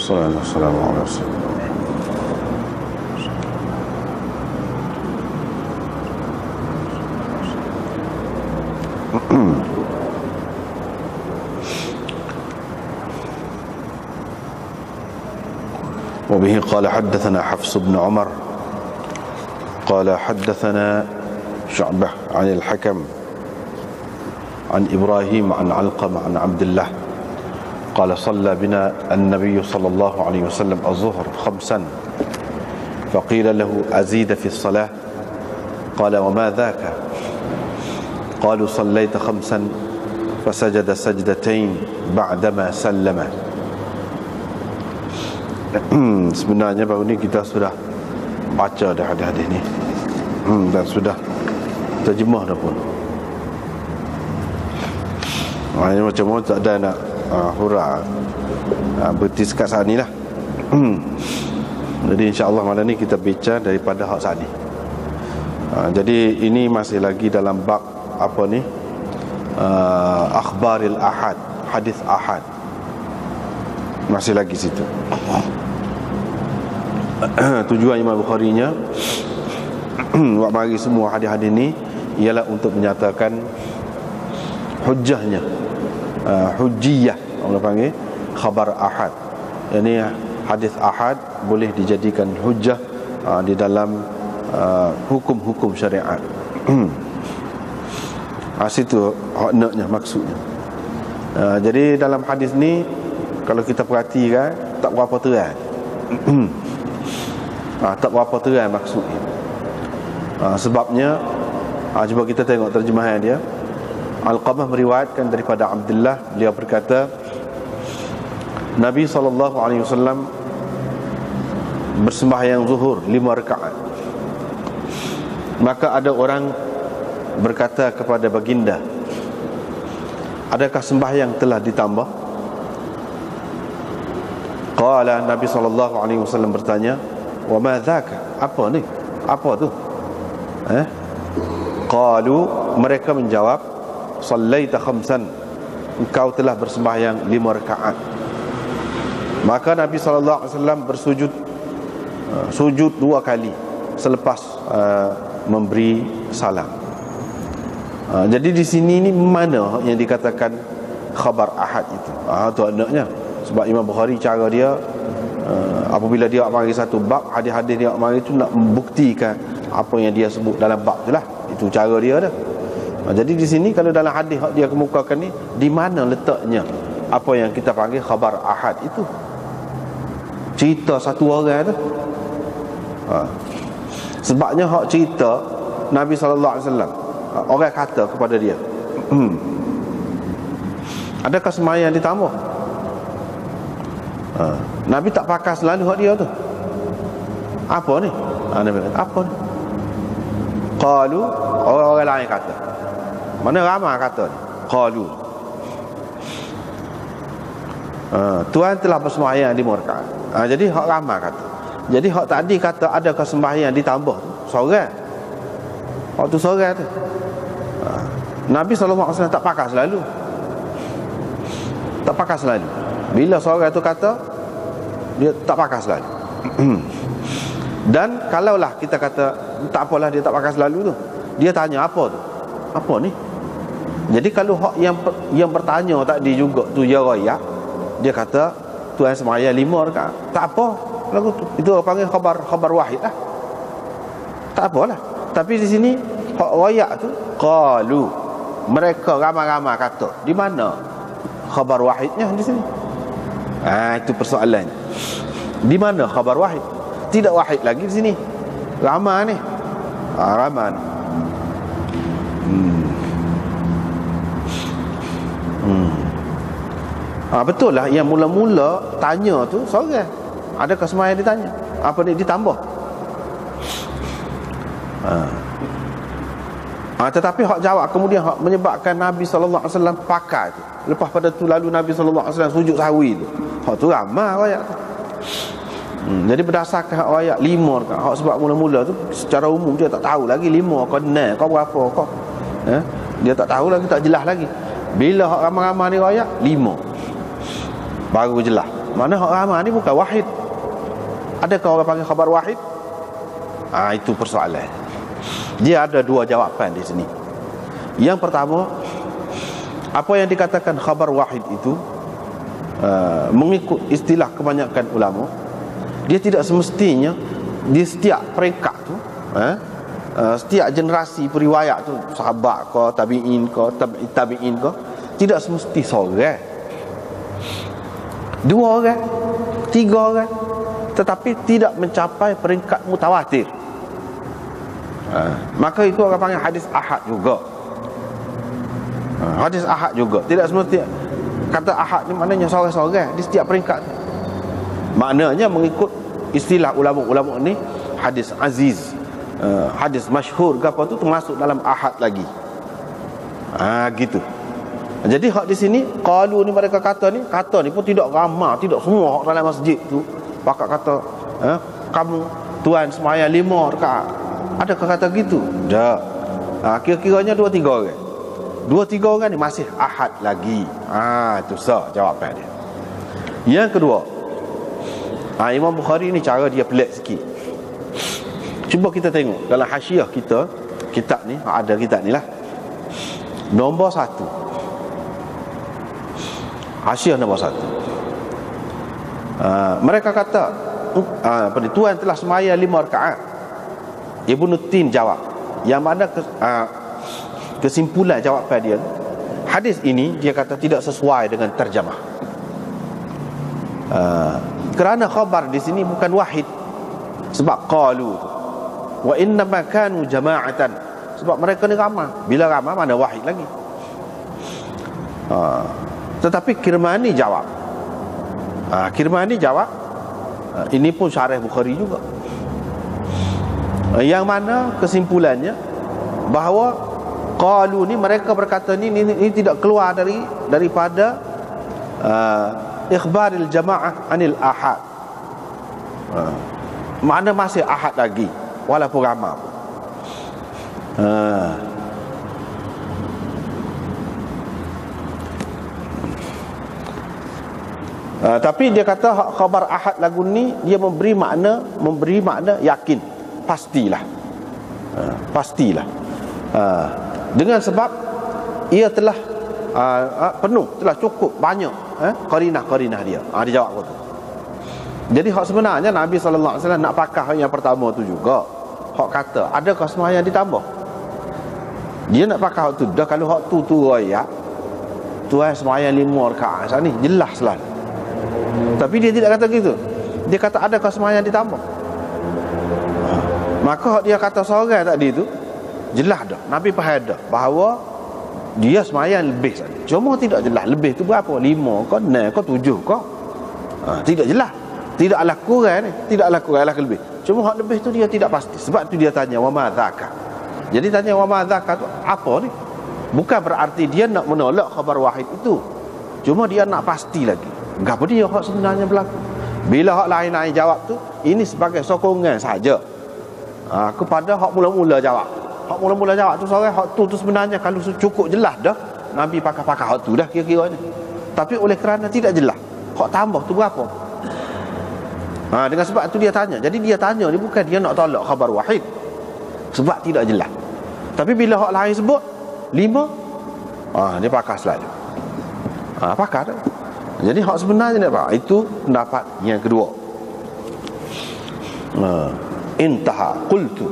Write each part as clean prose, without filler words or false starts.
Wassalamualaikum warahmatullahi wabarakatuh. وبه قال حدثنا حفص بن عمر قال حدثنا شعبة عن الحكم عن إبراهيم عن علقمة عن عبد الله قال صلى بنا النبي صلى الله عليه وسلم الظهر 5 فقيل له أزيد في الصلاة قال وما ذاك قالوا صليت 5 فسجد سجدتين بعدما سلم. Sebenarnya baru ni kita sudah baca dah hadis-hadis ni dan sudah terjemah dah pun. Ini macam mana tak ada nak hurah berhenti sekat saat ni lah. Jadi insyaAllah malam ni kita bicara daripada hak saat ni. Jadi ini masih lagi dalam bab apa ni, akhbaril ahad, hadis ahad. Masih lagi situ. Tujuan Imam Bukhari-nya buat bagi semua hadis-hadis ni ialah untuk menyatakan hujjahnya, hujjiyah orang panggil khabar ahad. Ini hadis ahad boleh dijadikan hujjah di dalam hukum-hukum syariat. Situ maknanya, maksudnya. Jadi dalam hadis ni kalau kita perhatikan tak berapa terang. Tak berapa terang maksudnya. Sebabnya cuba kita tengok terjemahan dia. Al-Qamah meriwayatkan daripada Abdullah, beliau berkata Nabi SAW bersembahyang zuhur 5 rakaat. Maka ada orang berkata kepada baginda, adakah sembahyang telah ditambah? Qala, Nabi SAW bertanya, wa ma dhaka, apa ni? Apa tu? Qalu, mereka menjawab, sallaita 5, engkau telah bersembahyang 5 rakaat. Maka Nabi SAW bersujud sujud 2 kali selepas memberi salam. Jadi di sini ni mana yang dikatakan khabar ahad itu? Tu anaknya. Sebab Imam Bukhari cara dia apabila dia mari satu bab, hadis-hadis dia mari itu nak membuktikan apa yang dia sebut dalam bab itulah. Itu cara dia dah. Jadi di sini kalau dalam hadis dia kemukakan ni, di mana letaknya apa yang kita panggil khabar ahad itu? Cerita satu orang tu. Sebabnya hak cerita Nabi SAW, orang kata kepada dia, adakah sembahyang ditambah? Nabi tak pakai selalu hak dia tu. Apa ni? Nabi kata, apa ni? Qalu, orang-orang lain kata. Mana ramai kata ni? Qalu, Tuhan telah bersembahyang 5 rakaat. Jadi hak ramai kata. Jadi hak tadi kata adakah sembahyang ditambah tu seorang. Hak tu seorang tu. Nabi SAW tak pakai selalu. Tak pakai selalu. Bila seorang tu kata, dia tak pakai selalu. Dan kalaulah kita kata tak apalah dia tak pakai selalu tu, dia tanya apa tu? Apa ni? Jadi kalau hak yang bertanya tadi juga tu ya raya, dia kata Tuhan sembahyang 5 rakaat. Tak apa lagu tu. Itu orang panggil khabar wahid lah. Tak apalah. Tapi di sini hak raya tu qalu, mereka ramai-ramai kata. Di mana khabar wahidnya di sini? Itu persoalan. Di mana khabar wahid? Tidak wahid lagi di sini. Ramai ni. Ramai ni. Betul lah yang mula-mula tanya tu seorang. Adakah sembahyang ditanya? Apa ni ditambah? Tetapi hak jawab kemudian hak menyebabkan Nabi SAW pakai tu. Lepas pada tu lalu Nabi SAW sujud sahwi tu. Hak tu ramai ayat tu. Jadi berdasarkan hak ayat 5 kan. Hak sebab mula-mula tu secara umum dia tak tahu lagi 5 kau 6 kau berapa kau. Dia tak tahu lagi, tak jelas lagi. Bila hak ramai-ramai ni ayat 5 baru jelas. Mana hak ramai ni bukan wahid. Adakah orang panggil khabar wahid? Itu persoalan. Dia ada dua jawapan di sini. Yang pertama, apa yang dikatakan khabar wahid itu mengikut istilah kebanyakan ulama, dia tidak semestinya di setiap peringkat tu, setiap generasi periwayat tu, sahabat ke, tabi'in ke, tabi'in ke, tidak semesti seorang, dua orang, tiga orang, tetapi tidak mencapai peringkat mutawatir. Maka itu orang panggil hadis ahad juga. Hadis ahad juga. Tidak semesti kata ahad ni maknanya seorang-seorang di setiap peringkat. Maknanya mengikut istilah ulama-ulama ni, hadis aziz, hadis masyhur ke apa tu termasuk dalam ahad lagi. Gitu. Jadi hak di sini qalu ni mereka kata ni pun tidak ramai, tidak semua hak dalam masjid tu pakak kata kamu tuan sembahyang 5 rakaat. Adakah kata gitu? Tak. Kira-kiranya 2-3 orang. 2-3 orang ni masih ahad lagi. Itu sah jawapan dia. Yang kedua, Imam Bukhari ni cara dia pelik sikit. Cuba kita tengok dalam hasyiah kita, kitab ni, ada kitab ni lah, nombor 1. Hasyiah nombor 1. Mereka kata tuan telah sembahyang 5 rakaat. Ibnu Tin jawab, yang mana kesimpulan jawapan dia, hadis ini dia kata tidak sesuai dengan terjemah. Kerana khabar di sini bukan wahid, sebab qalu wa inna ma kanu jama'atan, sebab mereka ni ramai. Bila ramai mana wahid lagi. Tetapi Kirmani jawab, Kirmani jawab, ini pun syarah Bukhari juga, yang mana kesimpulannya bahawa qalu ni mereka berkata ni tidak keluar daripada ikhbaril jamaah anil ahad. Makna masih ahad lagi walaupun ramai. Tapi dia kata khabar ahad lagu ni dia memberi makna yakin, pastilah. Dengan sebab ia telah penuh, telah cukup banyak qarinah dia. Dia jawab betul. Jadi hak sebenarnya Nabi SAW nak pakai yang pertama tu juga. Hak kata adakah sembahyang ditambah? Dia nak pakai hak tu. Dah kalau hak tu ayat tuan sembahyang 5 rakaat sat ni jelas lah. Tapi dia tidak kata gitu. Dia kata adakah sembahyang ditambah? Maka hak dia kata seorang tadi tu jelas dah, Nabi faham dah bahawa dia sembahyang lebih saja. Cuma tidak jelas lebih tu berapa, 5 ke 6 ke 7 ke. Tidak jelas. Tidaklah kurang ni, tidaklah kurang lah lebih. Cuma hak lebih tu dia tidak pasti. Sebab tu dia tanya wa ma dzaka. Jadi tanya wa ma dzaka tu apa ni? Bukan berarti dia nak menolak khabar wahid itu. Cuma dia nak pasti lagi. Gapo dia hak sebenarnya berlaku. Bila hak lain-lain jawab tu, ini sebagai sokongan saja kepada hak mula-mula jawab. Hak mula-mula jawab tu seorang hak tu sebenarnya kalau cukup jelas dah Nabi pakai hak tu dah kira-kiranya. Tapi oleh kerana tidak jelas, hak tambah tu berapa? Dengan sebab tu dia tanya. Jadi dia tanya ni bukan dia nak tolak khabar wahid, sebab tidak jelas. Tapi bila hak lain sebut 5, dia pakai selalu. Pakai dah. Jadi hak sebenarnya ni apa? Itu pendapat yang kedua. Intaha qultu.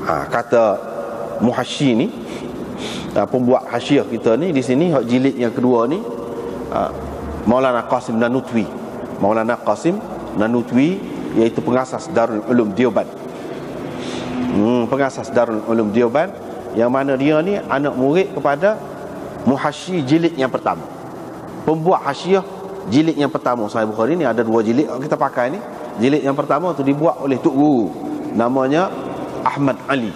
Kata muhasyi ni, pembuat hasyiah kita ni di sini hak jilid yang kedua ni, Maulana Qasim Nanutwi. Maulana Qasim Nanutwi iaitu pengasas Darul Ulum Deoband. Pengasas Darul Ulum Deoband, yang mana dia ni anak murid kepada muhasyi jilid yang pertama. Pembuat hasyiah jilid yang pertama Sahih Bukhari ni ada 2 jilid kita pakai ni. Jilid yang pertama tu dibuat oleh Tok Guru, namanya Ahmad Ali,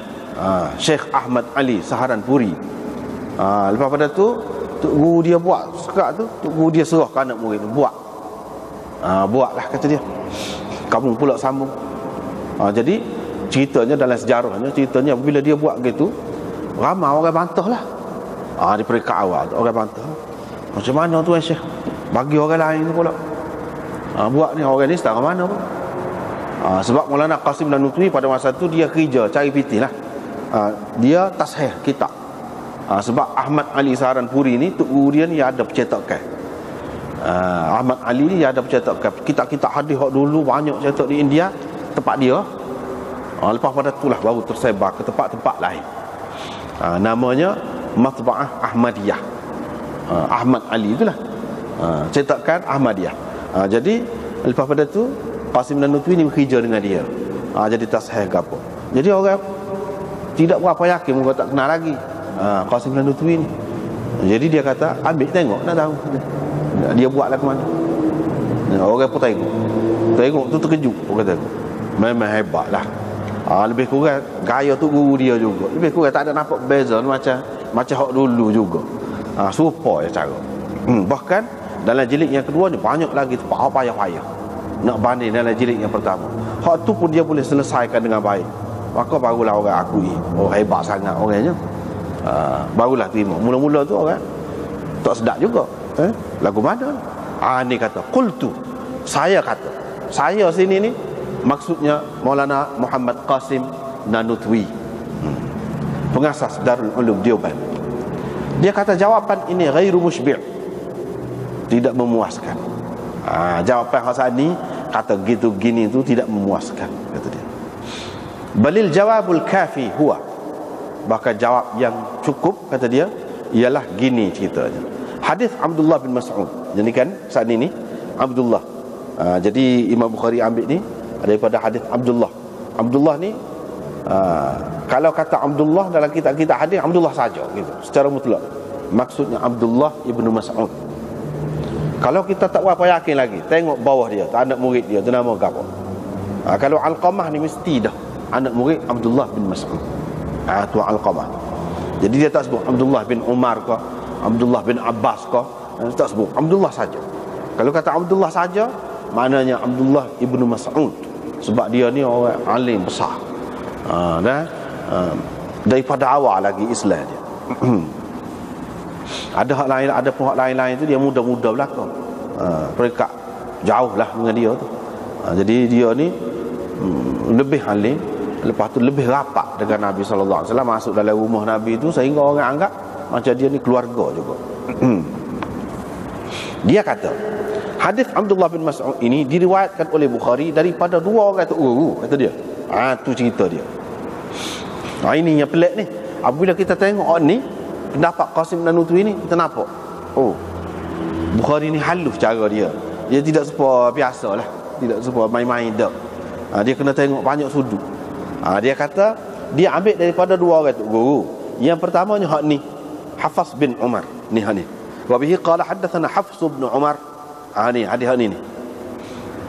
Syekh Ahmad Ali Saharanpuri. Lepas pada tu Tok Guru dia buat sekat tu, Tok Guru dia serah ke anak murid tu buat. Buatlah kata dia, kamu pula sambung. Jadi ceritanya dalam sejarahnya, ceritanya bila dia buat gitu, ramai orang bantah lah. Di peringkat awal orang bantah, macam mana tu Syekh bagi orang lain tu pula. Buat ni orang ni setara mana pun. Sebab Maulana Qasim Nanutwi pada masa tu dia kerja cari piti lah. Dia tasheh kitab. Sebab Ahmad Ali Saharanpuri ni Tok Guru dia ni ada percetakan. Ahmad Ali ni ada percetakan kitab-kitab hadis hak dulu banyak cetak di India, tempat dia. Lepas pada itulah baru tersebar ke tempat-tempat lain. Namanya Matba'ah Ahmadiyah. Ahmad Ali itulah. Cetakan Ahmadiyah. Jadi lepas pada tu Qasim Nanutwi ni bekerja dengan dia. Jadi tasheh ke apa. Jadi orang tidak berapa yakin, mereka tak kenal lagi Qasim Nanutwi ni. Jadi dia kata, ambil tengok, nak tahu dia buatlah ke mana. Orang pun tengok tu terkejut. Orang kata memang hebat lah. Lebih kurang gaya tu guru dia juga. Lebih kurang tak ada nampak beza macam hak dulu juga. Serupa ya cara. Bahkan dalam jilid yang kedua ni banyak lagi tempat payah-payah nak banding dalam jilid yang pertama. Hak tu pun dia boleh selesaikan dengan baik. Maka barulah orang akui, oh hebat sangat orangnya. Barulah terima. Mula-mula tu orang tak sedap juga. Lagu mana? Ni kata qultu, saya kata. Saya sini ni maksudnya Maulana Muhammad Qasim Nanutwi, pengasas Darul Ulum Deoban. Dia kata jawapan ini ghairu musybi', tidak memuaskan. Jawapan Hasan ni kata gitu gini tu tidak memuaskan, kata dia. Balil jawabul kafi huwa, bahkan jawab yang cukup, kata dia, ialah gini ceritanya. Hadis Abdullah bin Mas'ud. Jadi kan saat ini Abdullah. Jadi Imam Bukhari ambil ni daripada hadis Abdullah. Abdullah ni kalau kata Abdullah dalam kitab-kitab hadis, Abdullah saja gitu secara mutlak. Maksudnya Abdullah ibnu Mas'ud. Kalau kita tak berapa yakin lagi, tengok bawah dia, anak murid dia tu nama apa? Kalau Alqamah ni mesti dah anak murid Abdullah bin Mas'ud. Tu Alqamah. Jadi dia tak sebut Abdullah bin Umar ke, Abdullah bin Abbas ke, tak sebut Abdullah saja. Kalau kata Abdullah saja, maknanya Abdullah ibnu Mas'ud, sebab dia ni orang alim besar. Daripada awal lagi Islam dia. Ada hak lain, ada pun hak lain-lain tu dia muda-muda belakang. Peringkat jauh lah dengan dia tu. Jadi dia ni lebih alim, lepas tu lebih rapat dengan Nabi sallallahu alaihi wasallam, masuk dalam rumah Nabi tu sehingga orang anggap macam dia ni keluarga juga. Dia kata hadis Abdullah bin Mas'ud ini diriwayatkan oleh Bukhari daripada dua orang tu guru, kata dia. Tu cerita dia. Ini yang pelik ni. Apabila kita tengok ni pendapat Qasim Nanutwi ni, kita nampak Bukhari ni halus cara dia. Dia tidak serupa biasa lah, tidak serupa main-main dak. Dia kena tengok banyak sudut. Dia kata dia ambil daripada dua orang tu guru. Yang pertamanya hak ni Hafs bin Umar ni, hak ni. Wa bihi qala hadatsana Hafs bin Umar. Ni hadis hak ni.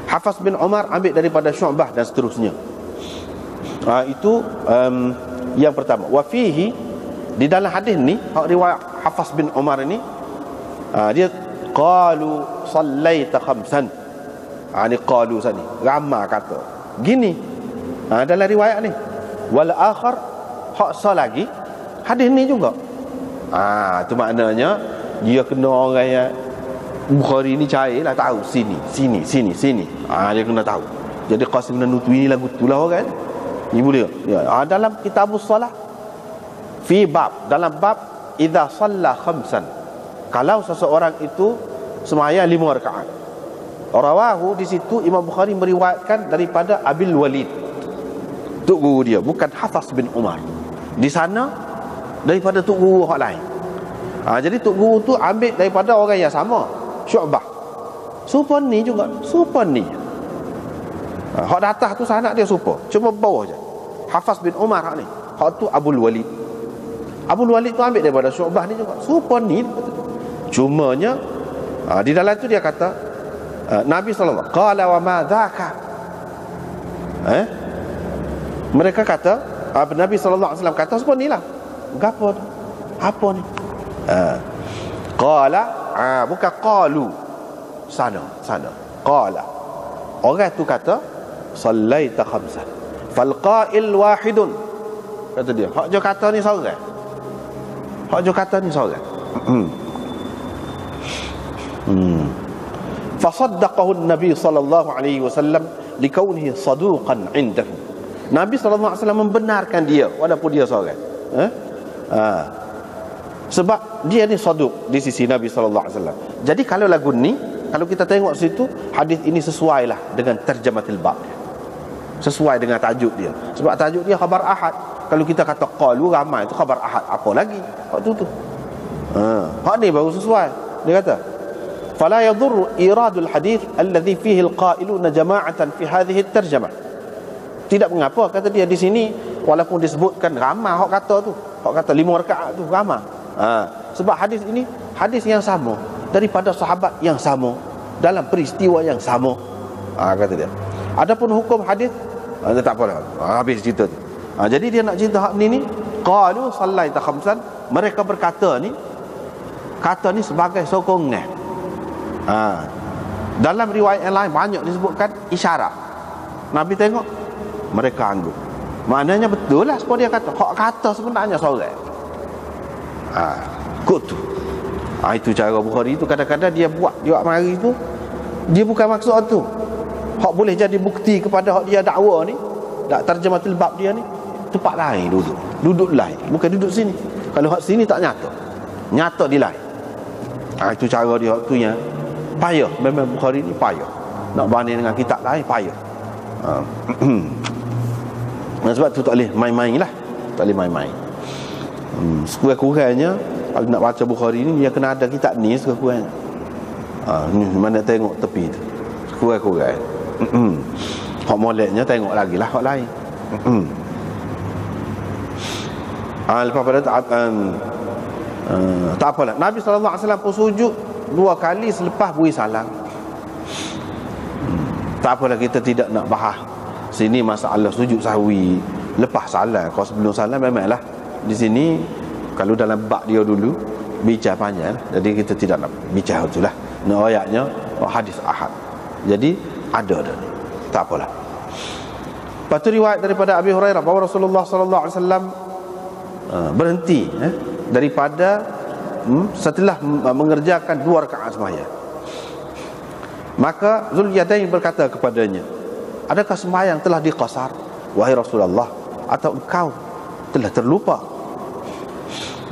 Hafs bin Umar ambil daripada Syu'bah dan seterusnya. Itu yang pertama. Wa fihi, di dalam hadis ni hak riwayat Hafs bin Umar ni, dia qalu sallaita khamsan. Ni qalu sani ramai kata gini dalam riwayat ni. Wal akhar, hak lagi hadis ni juga. Itu maknanya dia kena orang yang Bukhari ni carilah tahu sini. Dia kena tahu. Jadi Qasim Nanutwi ni lagu itulah orang ni boleh. Dalam kitabus salah fi bab, dalam bab idza shalla khamsan, kalau seseorang itu sembahyang 5 rakaat. Rawahu, di situ Imam Bukhari meriwayatkan daripada Abil Walid, tok guru dia, bukan Hafs bin Umar. Di sana daripada tok guru hak lain. Jadi tok guru tu ambil daripada orang yang sama, Syu'bah. Serupa ni juga, serupa ni. Hak atas tu sanak dia serupa, cuma bawah je Hafs bin Umar hak ni. Hak tu Abul Walid. Abul Walid tu ambil daripada Syu'bah ni juga, serupa ni. Cumanya di dalam tu dia kata Nabi sallallahu alaihi wasallam qala wa ma dzaka. Mereka kata, Nabi sallallahu alaihi wasallam kata seperti inilah. Gapo? Apa ni? Qala, bukan qalu. Sana. Qala. Orang tu kata sallaita khamsan. Fal qa'il wahidun. Kata dia, hak je kata ni seorang. Fasaddaqahu an-nabi sallallahu alaihi wasallam likaunihi saduqan indahu. Nabi sallallahu alaihi wasallam membenarkan dia walaupun dia seorang. Sebab dia ni saduq di sisi Nabi sallallahu alaihi wasallam. Jadi kalau lagu ni, kalau kita tengok situ, hadis ini sesuailah dengan terjematil bab dia. Sesuai dengan tajuk dia. Sebab tajuk dia khabar ahad. Kalau kita kata qalu ramai, itu khabar ahad. Apa lagi waktu tu? Hak ni baru sesuai. Dia kata fala yadurru iradul hadith alladhi fihi alqailuna jama'atan fi hadhihi at-tarjamah. Tidak mengapa kata dia di sini walaupun disebutkan ramai hak kata tu. Hak kata 5 rakaat tu ramai. Sebab hadis ini hadis yang sama daripada sahabat yang sama dalam peristiwa yang sama. Kata dia. Adapun hukum hadis tak apalah. Habis cerita tu. Jadi dia nak cerita hak ni qalu sallaita khamsan, mereka berkata ni, kata ni sebagai sokongan. Dalam riwayat yang lain banyak disebutkan isyarat. Nabi tengok, mereka angguk. Maknanya betul lah sebab dia kata. Hak kata sebenarnya seorang. Kut tu. Itu cara Bukhari tu kadang-kadang dia buat mari tu, dia bukan maksud tu. Hak boleh jadi bukti kepada hak dia dakwa ni, terjematul bab dia ni, tempat lain duduk lain, bukan duduk sini. Kalau hak sini tak nyata di lain. Itu cara dia tu yang payah. Memang Bukhari ni payah nak banding dengan kitab lain, payah. Sebab tu tak boleh main-main lah. Tak boleh main-main. Sekurang-kurangnya kalau nak baca Bukhari ni, dia kena ada kitab ni sekurang-kurangnya. Ni mana tengok tepi tu sekurang-kurang. Hak moleknya tengok lagi lah hak lain. Lepas pada tak apalah. Nabi SAW pun sujud 2 kali selepas beri salam. Tak apalah, kita tidak nak bahas sini masalah sujud sahwi lepas salam. Kalau sebelum salam memanglah di sini kalau dalam bab dia dulu bicara panjang, jadi kita tidak nak bicara itulah. Nak ayatnya hadis ahad. Jadi ada. Tak apalah. Lepas tu riwayat daripada Abi Hurairah bahawa Rasulullah sallallahu alaihi wasallam berhenti daripada setelah mengerjakan 2 rakaat sembahyang. Maka Zulyadain berkata kepadanya, adakah sembahyang telah diqasar wahai Rasulullah, atau engkau telah terlupa?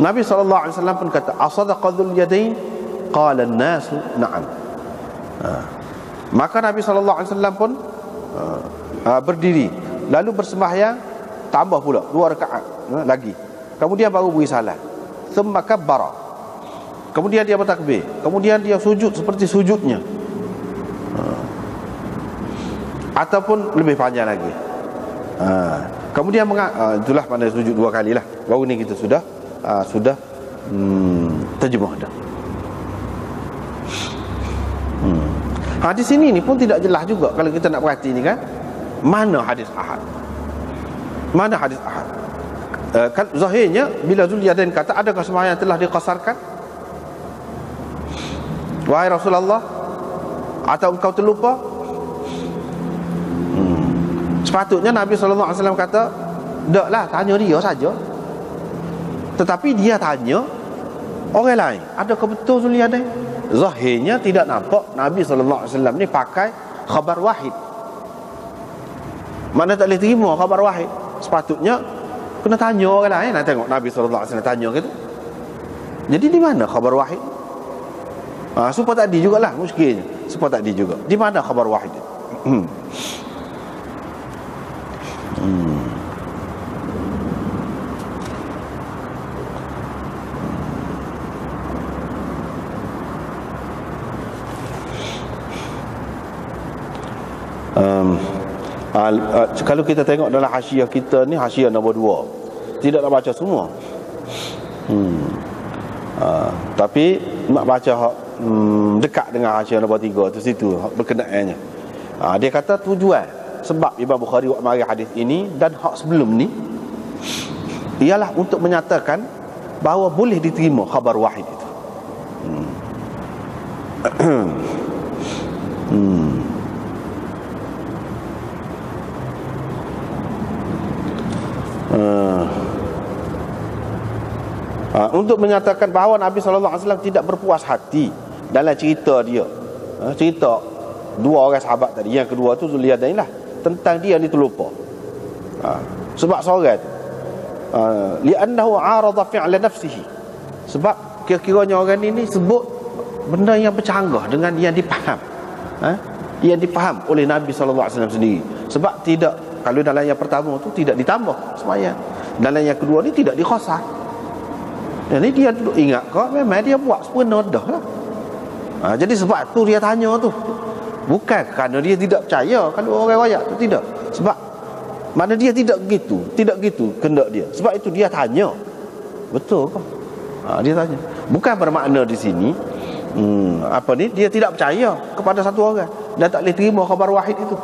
Nabi SAW pun kata, asadaqa Zulyadain? Qala an-nasu na'am. Maka Nabi SAW pun berdiri, lalu bersembahyang tambah pula 2 rakaat lagi. Kemudian baru beri salam. Thumma kabbara. Kemudian dia bertakbir. Kemudian dia sujud seperti sujudnya, ataupun lebih panjang lagi. Kemudian itulah mana sujud 2 kali lah. Baru ni kita sudah terjemah dah. Hadis ini ni pun tidak jelas juga kalau kita nak perhati ni kan. Mana hadis ahad? Mana hadis ahad? Kan zahirnya bila Zulyadain kata, adakah sembahyang telah diqasarkan wahai Rasulullah, atau engkau terlupa? Sepatutnya Nabi SAW kata, taklah, tanya dia saja. Tetapi dia tanya orang lain, adakah betul Zulyadain? Zahirnya tidak nampak Nabi SAW ni pakai khabar wahid. Mana tak boleh terima khabar wahid. Sepatutnya kena tanya orang lain. Nak tengok Nabi SAW tanya gitu. Jadi di mana khabar wahid? Supaya tadi jugalah muskilnya. Supaya tadi juga. Di mana khabar wahid? Kalau kita tengok dalam hasyiah kita ni, hasyiah nombor 2, tidak nak baca semua. Tapi nak baca dekat dengan hasyiah nombor 3 tu, situ berkenaannya. Dia kata tujuan sebab Imam Bukhari buat mari hadis ini dan hak sebelum ni ialah untuk menyatakan bahawa boleh diterima khabar wahid itu. Untuk menyatakan bahawa Nabi SAW tidak berpuas hati dalam cerita dia, cerita dua orang sahabat tadi. Yang kedua tu Zulyadain lah. Tentang dia ni terlupa. Sebab seorang tu li'annahu 'arada fi'la nafsihi. Sebab kira-kiranya orang ni sebut benda yang bercanggah dengan yang dipaham. Yang dipaham oleh Nabi sallallahu alaihi wasallam sendiri. Sebab tidak, kalau dalam yang pertama tu tidak ditambah sembahyang, dalam yang kedua ni tidak dikhasar. Jadi dia duduk ingat kau, memang dia buat sepenuh dah lah. Jadi sebab tu dia tanya tu. Bukan kerana dia tidak percaya kalau orang royak tu, tidak. Sebab mana dia tidak gitu kehendak dia. Sebab itu dia tanya. Betul ke? Dia tanya. Bukan bermakna di sini dia tidak percaya kepada satu orang dan tak boleh terima khabar wahid itu.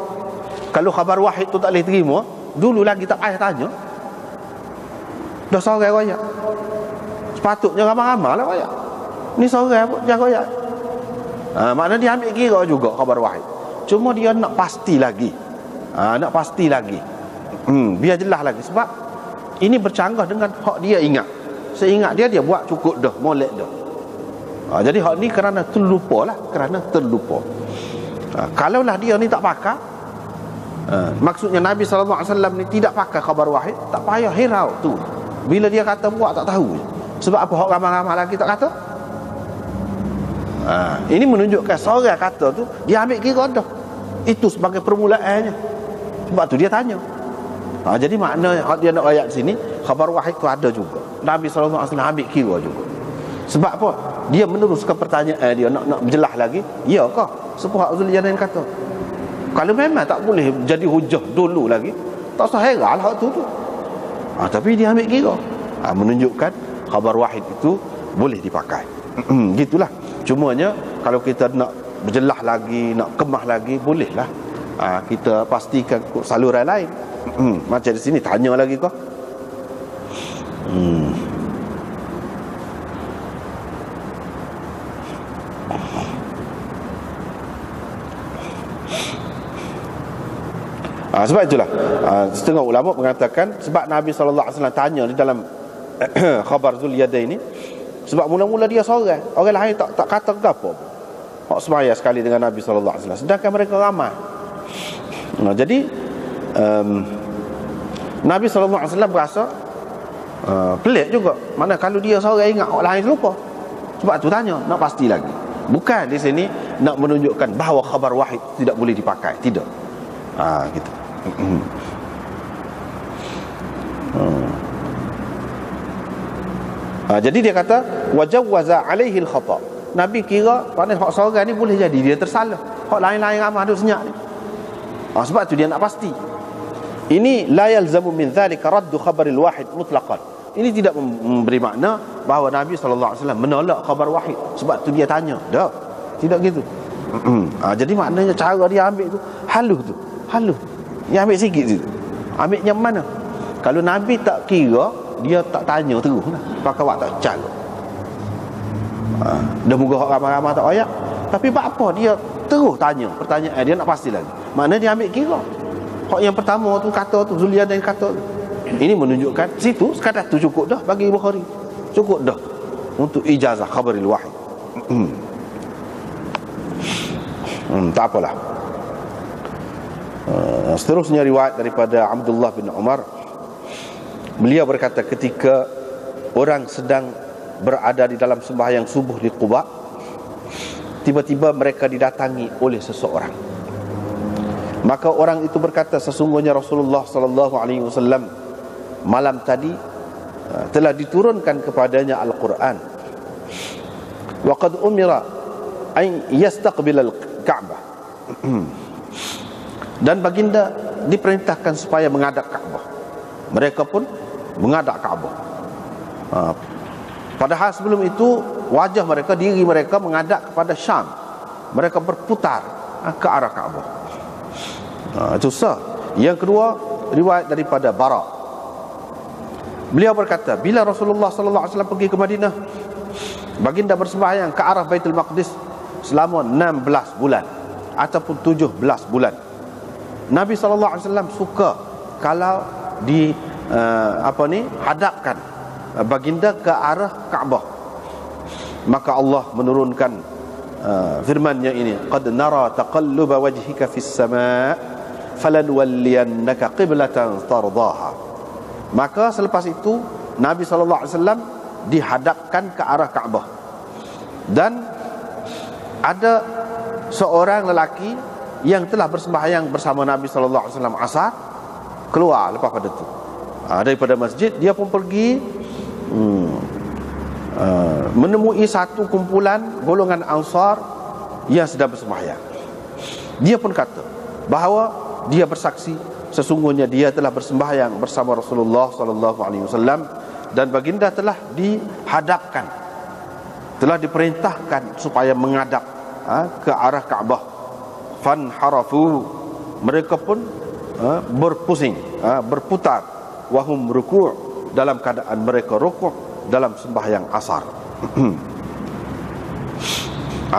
Kalau khabar wahid tu tak boleh terima, dulu lagi tak payah tanya. Dah seorang royak. Sepatutnya ramai-ramai lah royak. Ni seorang yang royak. Maknanya dia ambil kira juga khabar wahid. Cuma dia nak pasti lagi. Nak pasti lagi. Biar jelas lagi. Sebab ini bercanggah dengan hak dia ingat. Seingat dia buat cukup dah, molek dah. Jadi hak ni kerana terlupa lah. Kalaulah dia ni tak pakai, maksudnya Nabi SAW ni tidak pakai khabar wahid, tak payah hirau tu. Bila dia kata buat tak tahu. Sebab apa hak ramai-ramai lagi tak kata? Ini menunjukkan seorang kata tu dia ambil kira dah. Itu sebagai permulaannya. Sebab tu dia tanya. Jadi makna dia nak ayat sini, khabar wahid tu ada juga. Nabi SAW ambil kira juga. Sebab apa? Dia meneruskan pertanyaan dia, nak berjelas lagi. Ya kah? Sebab Zulyadain kata, kalau memang tak boleh jadi hujah dulu lagi, tak usah heran hak tu. Tapi dia ambil kira. Menunjukkan khabar wahid itu boleh dipakai. Gitulah. Cumanya kalau kita nak berjelas lagi, nak kemah lagi, bolehlah. Kita pastikan saluran lain. Macam di sini tanya lagi kau. Sebab itulah setengah ulama mengatakan sebab Nabi SAW tanya di dalam khabar Zulyadain ini, sebab mula-mula dia seorang, orang lain tak kata apa. Hak semaya sekali dengan Nabi SAW, sedangkan mereka ramai. Jadi Nabi SAW berasa pelik juga. Mana kalau dia seorang ingat, orang lain lupa. Sebab tu tanya, nak pasti lagi. Bukan di sini nak menunjukkan bahawa khabar wahid tidak boleh dipakai, tidak. Gitu. Jadi dia kata wajawwaza alaihi al-khata. Nabi kira pada hak seorang ni boleh jadi dia tersalah, hak lain-lain ramai duk senyap ni. Sebab tu dia nak pasti. Ini la yalzamu min dhalika raddu khabaril wahid mutlaqan. Ini tidak memberi makna bahawa Nabi SAW menolak khabar wahid. Sebab tu dia tanya. Dah. Tidak gitu. Jadi maknanya cara dia ambil tu halus tu. Halus. Dia ambil sikit tu. Ambil yang mana? Kalau Nabi tak kira, dia tak tanya terus lah. Pakai waktu tak cara. Dah muka hak ramai-ramai tak ayak. Tapi apa dia terus tanya pertanyaan, dia nak pasti lagi. Maknanya dia ambil kira. Hak yang pertama tu kata tu, Zulyadain kata tu. Ini menunjukkan situ sekadar tu cukup dah bagi Bukhari. Cukup dah untuk ijazah khabaril wahid. Tak apalah. Seterusnya riwayat daripada Abdullah bin Umar. Beliau berkata ketika orang sedang berada di dalam sembahyang subuh di Quba, tiba-tiba mereka didatangi oleh seseorang. Maka orang itu berkata, sesungguhnya Rasulullah sallallahu alaihi wasallam malam tadi telah diturunkan kepadanya Al-Quran. Wa qad umira an yastaqbil al-Ka'bah. Dan baginda diperintahkan supaya menghadap Ka'bah. Mereka pun menghadap Ka'bah. Padahal sebelum itu wajah mereka, diri mereka menghadap kepada Syam. Mereka berputar ke arah Ka'bah. Itu sah. Yang kedua, riwayat daripada Bara. Beliau berkata, bila Rasulullah sallallahu alaihi wasallam pergi ke Madinah, baginda bersembahyang ke arah Baitul Maqdis selama 16 bulan ataupun 17 bulan. Nabi sallallahu alaihi wasallam suka kalau hadapkan baginda ke arah Kaabah. Maka Allah menurunkan firman-Nya ini, qad nara taqalluba wajhika fis sama' falanwalliyannaka qiblatan tardaha. Maka selepas itu Nabi SAW dihadapkan ke arah Kaabah, dan ada seorang lelaki yang telah bersembahyang bersama Nabi SAW asar keluar lepas pada itu daripada masjid. Dia pun pergi menemui satu kumpulan golongan Ansar yang sedang bersembahyang. Dia pun kata bahawa dia bersaksi sesungguhnya dia telah bersembahyang bersama Rasulullah SAW, dan baginda telah dihadapkan, telah diperintahkan supaya menghadap ke arah Kaabah. Fanharafu, mereka pun berpusing, berputar, wahum ruku', dalam keadaan mereka rukuk dalam sembahyang asar.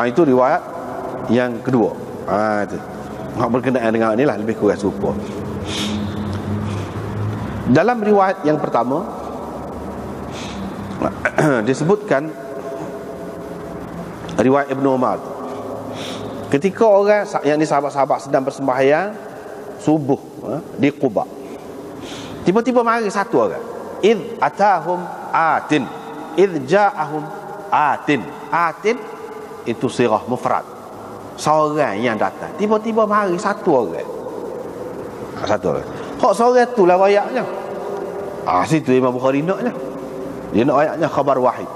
Itu riwayat yang kedua. Itu berkenaan dengan inilah lebih kurang serupa. Dalam riwayat yang pertama disebutkan, riwayat Ibnu Umar, ketika orang yang ni sahabat-sahabat sedang bersembahyang subuh di Quba, tiba-tiba mari satu orang, id atahum atin, id ja'ahum atin. Atin itu sirah mufrad, seorang yang datang. Tiba-tiba mari satu orang. Satu orang. Hak seorang tu lah ayatnya. Situ Imam Bukhari naknya. Dia nak ayatnya khabar wahid.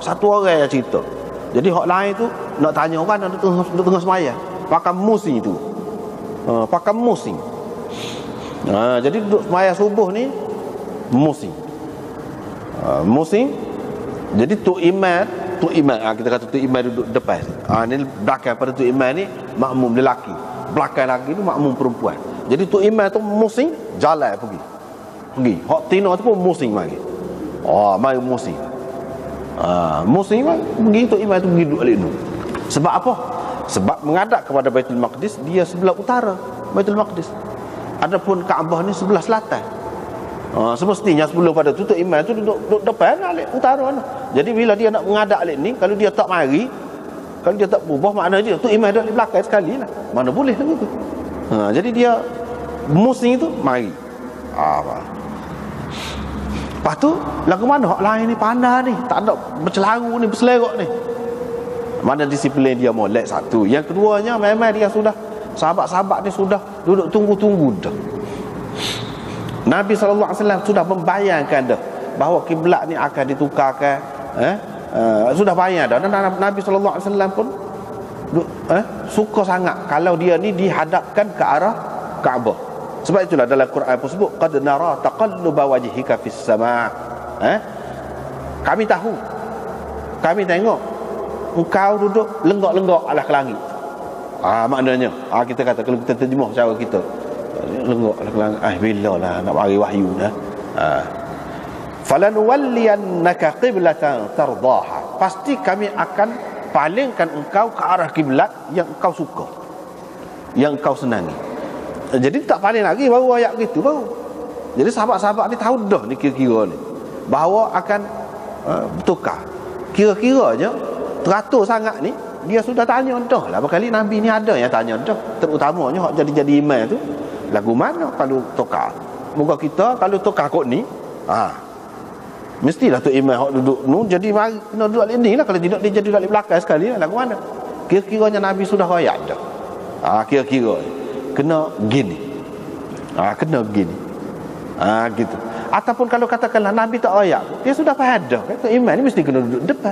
Satu orang yang cerita. Jadi hak lain tu nak tanya orang nak tengah sembahyang, pakai musim tu. Pakai musim. Jadi duduk sembahyang subuh ni musim. Musim. Jadi tu imam, kita kata tu imam duduk depan. Ni belakang pada tu imam ni makmum lelaki, belakang lagi tu makmum perempuan. Jadi tu imam tu musim jalan pergi. Hak tino tu pun musim mari. Mari musim. Musim pergi tu imam tu pergi duduk alik dulu. Sebab apa? Sebab menghadap kepada Baitul Maqdis, dia sebelah utara Baitul Maqdis. Adapun Kaabah ni sebelah selatan. Semestinya sebelum pada tu imam tu duduk depan alik utara ni. Jadi bila dia nak menghadap alik ni, kalau dia tak mari, kalau dia tak berubah, maknanya tu imam duduk di belakang sekali lah. Mana boleh lagu tu. Jadi dia musim tu mari. Lepas tu lagu mana hak lain ni pandai ni, tak ada bercelaru ni, berselerak ni. Mana disiplin dia molek satu. Yang keduanya memang dia sudah, sahabat-sahabat ni sudah duduk tunggu-tunggu dah. Nabi SAW sudah membayangkan dah bahawa kiblat ni akan ditukarkan. Sudah bayang dah. Dan Nabi SAW pun suka sangat kalau dia ni dihadapkan ke arah Kaabah. Sebab itulah dalam Quran pun sebut qad nara taqalluba wajhika fis sama'. Kami tahu, kami tengok engkau duduk lenggak-lenggak alas ke langit. Maknanya kita kata, kalau kita terjemah cara kita, lenggak alas ke langit, bila lah nak bagi wahyu dah. Falanwalliyannaka qiblatan tardaha, pasti kami akan palingkan engkau ke arah kiblat yang engkau suka, yang engkau senangi. Jadi tak paling lagi baru ayat gitu baru. Jadi sahabat-sahabat ni tahu dah ni kira-kira ni bahawa akan bertukar. Kira-kiranya teratur sangat ni, dia sudah tanya dah lah berkali Nabi ni ada yang tanya dah. Terutamanya hak jadi imam tu lagu mana kalau tukar. Moga kita kalau tukar kot ni, mestilah tu imam hak duduk nu jadi mari kena duduk alik ni lah. Kalau tidak dia jadi duduk alik belakang sekali lah. Lagu mana? Kira-kiranya Nabi sudah ayat dah. Kira-kira kena gini. Kena gini. Gitu. Ataupun kalau katakanlah Nabi tak ayat, dia sudah faham dah. Kata imam ni mesti kena duduk depan.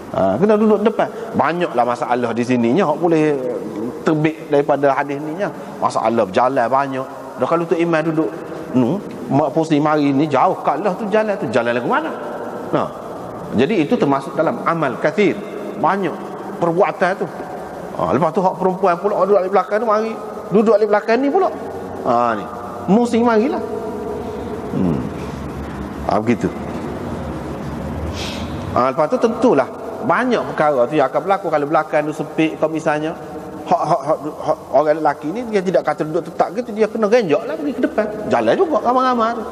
Kena duduk depan. Banyaklah masalah di sininya hak boleh terbit daripada hadis ni nya. Masalah berjalan banyak. Dah kalau tu imam duduk posisi mari ni jauh kalah tu jalan lagu mana? Jadi itu termasuk dalam amal kathir. Banyak perbuatan tu. Lepas tu hak perempuan pula duduk di belakang tu mari duduk di belakang ni pula. Ni musim marilah. Begitu. Lepas tu tentulah banyak perkara tu yang akan berlaku kalau belakang tu sepik. Kalau misalnya hak orang lelaki ni dia tidak kata duduk tetap gitu, dia kena genjak lah pergi ke depan. Jalan juga ramai-ramai tu.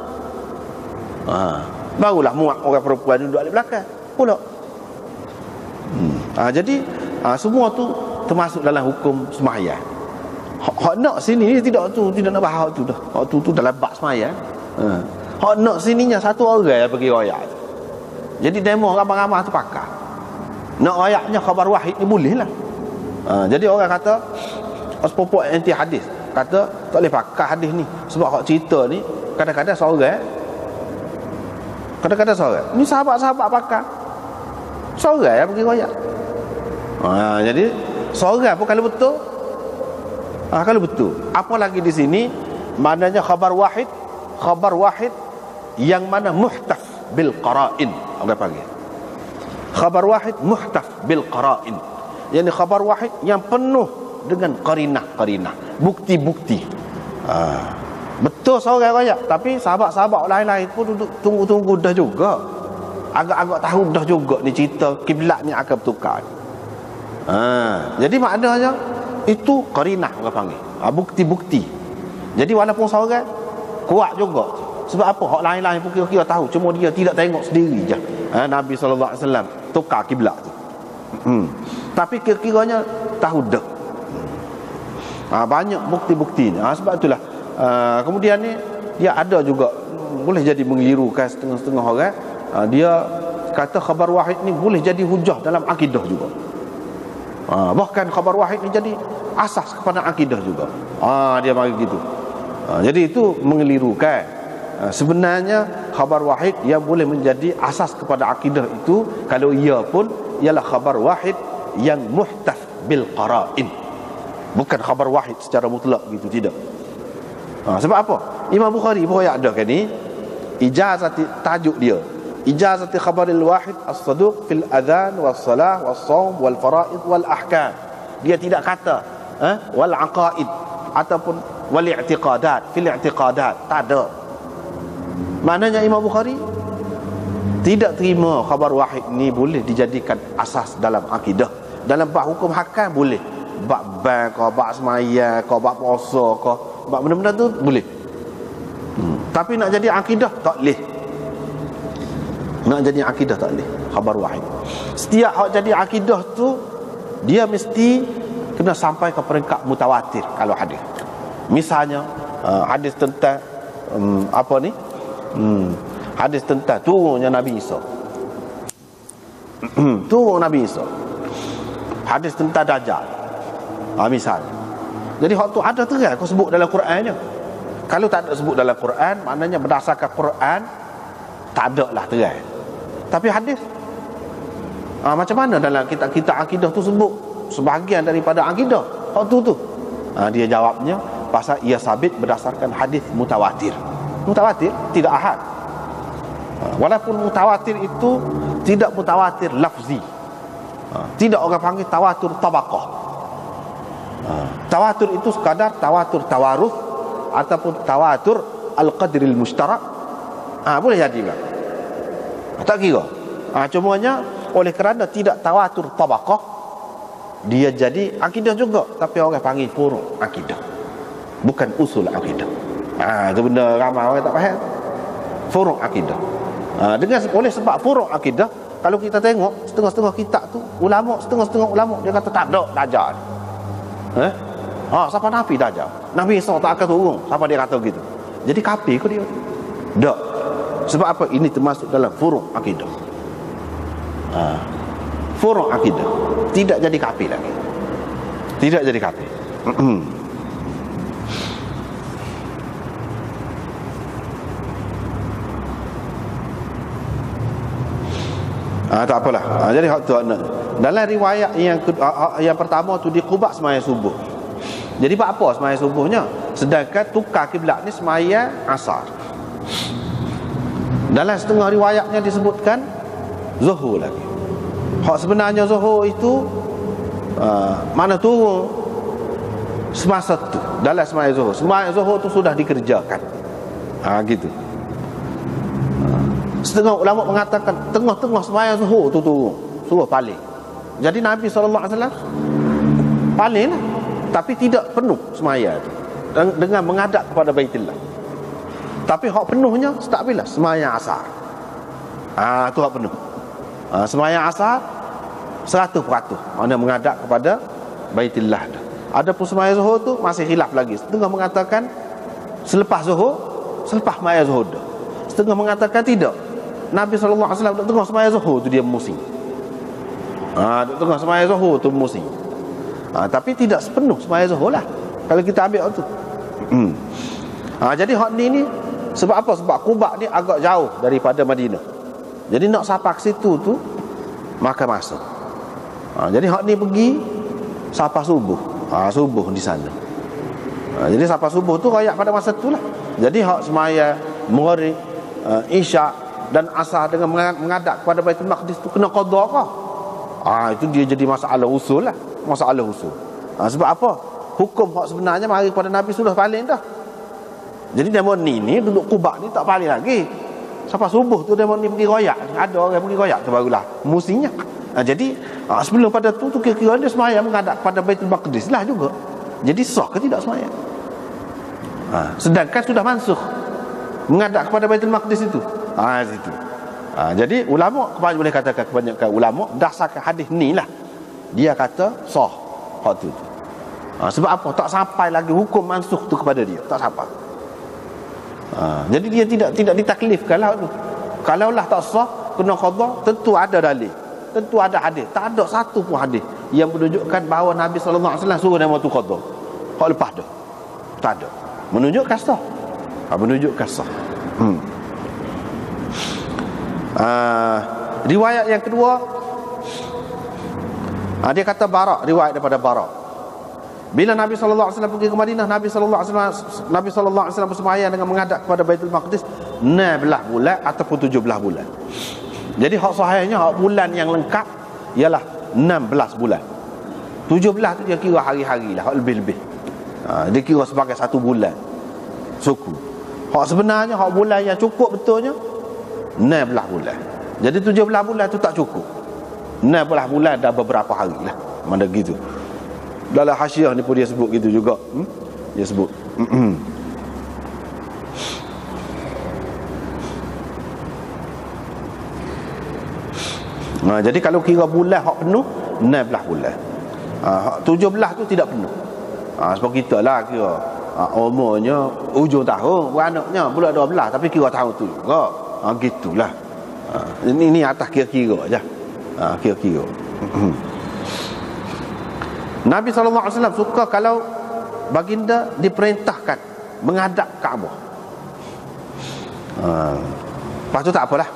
Barulah muak orang perempuan duduk di belakang pula. Jadi Semua tu termasuk dalam hukum sembahyang. Hak nak sini ni tidak nak bahas tu dah. Hak tu dalam bab sembahyang. Hak nak sininya satu orang yang pergi royak. Jadi demo ramai-ramai tu pakar. Nak royaknya khabar wahid ni boleh lah. Jadi orang kata sepupu anti hadis kata tak boleh pakai hadis ni sebab hak cerita ni kadang-kadang seorang ni sahabat-sahabat pakai seorang yang pergi royak. Jadi seorang pun kalau betul apalagi di sini maknanya khabar wahid yang mana muhtaf bil qara'in. Orang panggil khabar wahid muhtaf bil qara'in, yakni khabar wahid yang penuh dengan qarinah, bukti-bukti. Betul seorang royak, tapi sahabat-sahabat lain-lain pun duduk tunggu-tunggu dah juga, agak-agak tahu dah juga ni cerita kiblat ni akan bertukar. Jadi maknanya itu qarinah orang panggil, bukti-bukti. Jadi walaupun seorang kuat juga. Sebab apa? Hak lain-lain pun kira-kira tahu, cuma dia tidak tengok sendiri je. Nabi SAW tukar kiblat tu. Tapi kira-kiranya tahu dah. Banyak bukti-buktinya. Sebab itulah kemudian ni dia ada juga boleh jadi mengirukan setengah-setengah orang. Dia kata khabar wahid ni boleh jadi hujah dalam akidah juga. Bahkan khabar wahid ni jadi asas kepada akidah juga. Dia bagi gitu. Jadi itu mengelirukan. Sebenarnya khabar wahid yang boleh menjadi asas kepada akidah itu, kalau ia pun ialah khabar wahid yang muhtaf bil qara'in, bukan khabar wahid secara mutlak gitu, tidak. Sebab apa? Imam Bukhari pun ada kan ni ijazati, tajuk dia ijazati khabaril wahid as-saduq fil adhan was salah was shaum wal faraid wal ahkam. Dia tidak kata wal aqaid ataupun wal i'tiqadat fil i'tiqadat, tak ada. Maknanya Imam Bukhari tidak terima khabar wahid ni boleh dijadikan asas dalam akidah. Dalam bab hukum hakam boleh, bab bank ke, bab semaya ke, bab puasa ke, bab benda-benda tu boleh. Tapi nak jadi akidah tak boleh. Nak jadi akidah tak boleh khabar wahid. Setiap hak jadi akidah tu dia mesti kena sampai ke peringkat mutawatir kalau hadis. Misalnya hadis tentang apa ni? Hadis tentang turunnya Nabi Isa. Turun Nabi Isa. Hadis tentang Dajjal. Misalnya. Jadi hak tu ada terang kau sebut dalam Qurannya. Kalau tak ada sebut dalam Quran, maknanya berdasarkan Quran tak ada lah terang. Tapi hadis macam mana dalam kitab-kitab akidah tu sebut sebahagian daripada akidah hak tu. Dia jawabnya pasal ia sabit berdasarkan hadis mutawatir. Mutawatir tidak ahad. Walaupun mutawatir itu tidak mutawatir lafzi, tidak orang panggil tawatur tabaqah. Tawatur itu sekadar tawatur tawaruth ataupun tawatur al-qadril mushtarak. Boleh jadi kan? Tak kira. Cumanya oleh kerana tidak tawatur tabaqah, dia jadi akidah juga, tapi orang panggil furu' akidah, bukan usul akidah. Itu benda ramai orang tak faham. Furu' akidah. Dengan oleh sebab furu' akidah, kalau kita tengok setengah-setengah kitab tu setengah-setengah ulama dia kata tak ada Dajjal. Siapa Nabi Dajjal? Nabi Isa tak akan turun. Siapa dia kata begitu? Jadi kafir ke dia? Tak. Sebab apa? Ini termasuk dalam furu' akidah. Furu' akidah. Tidak jadi kafir lagi. Tidak jadi kafir. Tak apalah. Jadi hak tu dalam riwayat yang pertama tu di Quba sembahyang subuh. Jadi buat apa sembahyang subuhnya? Sedangkan tukar kiblat ni sembahyang asar. Dalam setengah riwayatnya disebutkan zuhur lagi. Hak sebenarnya zuhur itu mana turun semasa tu dalam sembahyang zuhur. Sembahyang zuhur tu sudah dikerjakan. Gitu. Setengah ulama mengatakan tengah-tengah sembahyang zuhur tu turun, suruh paling. Jadi Nabi SAW paling lah, tapi tidak penuh sembahyang tu dengan menghadap kepada Baitullah. Tapi hak penuhnya start bila? Sembahyang asar. Tu hak penuh. Sembahyang asar 100%. Mana menghadap kepada Baitullah. Ada pun semaya zuhur tu masih khilaf lagi. Setengah mengatakan selepas zuhur, selepas semaya zuhur dah. Setengah mengatakan tidak. Nabi SAW duduk tengah semaya zuhur tu dia musing. Duduk tengah semaya zuhur tu musing. Tapi tidak sepenuh semaya zuhur lah kalau kita ambil tu. Jadi hak ni sebab apa? Sebab Quba ni agak jauh daripada Madinah. Jadi nak sampai ke situ tu makan masa. Jadi hak ni pergi sampai subuh. Subuh di sana. Jadi sampai subuh tu royak pada masa tu lah. Jadi hak semaya Maghrib, Isyak dan Asar dengan menghadap kepada Baitul Maqdis tu kena qada ke? Itu dia jadi masalah usul lah. Masalah usul. Sebab apa? Hukum hak sebenarnya mari kepada Nabi sudah paling dah. Jadi demon ni duduk Quba ni tak paling lagi. Sampai subuh tu demon ni pergi royak. Ada orang pergi royak tu barulah musinya. Jadi sebelum pada tu kira-kira dia semaya menghadap kepada Baitul Maqdis lah juga. Jadi sah ke tidak semaya? Sedangkan sudah mansukh menghadap kepada Baitul Maqdis itu. Situ. Jadi ulama boleh katakan kebanyakan ulama berdasarkan hadis ni lah dia kata sah hak tu. Sebab apa? Tak sampai lagi hukum mansukh tu kepada dia, tak sampai. Jadi dia tidak ditaklifkan lah tu. Kalau lah tak sah kena qada, tentu ada dalil, tentu ada hadis. Tak ada satu pun hadis yang menunjukkan bahawa Nabi SAW suruh nama tu qada. Hak lepas dah tak ada. Menunjukkan sah. Menunjukkan sah. Riwayat yang kedua, dia kata Bara', riwayat daripada Bara'. Bila Nabi SAW pergi ke Madinah, Nabi SAW bersemayam dengan menghadap kepada Baitul Maqdis 16 bulan ataupun 17 bulan. Jadi hak sahihnya hak bulan yang lengkap ialah 16 bulan. 17 tu dia kira hari-hari lah, hak lebih-lebih. Dia kira sebagai 1 bulan suku. Hak sebenarnya hak bulan yang cukup betulnya 16 bulan. Jadi 17 bulan tu tak cukup. 16 bulan dah beberapa hari lah. Mana gitu. Dalam hasyiah ni pun dia sebut gitu juga. Dia sebut. Jadi kalau kira bulan hak penuh 16 bulan. 17 tu tidak penuh. Sebab kita lah kira umurnya ujung tahun, beranaknya bulan 12 tapi kira tahun tu juga. Gitulah. Ini atas kira-kira aja. Kira-kira. Nabi SAW suka kalau baginda diperintahkan menghadap Kaabah. Lepas tu tak apalah.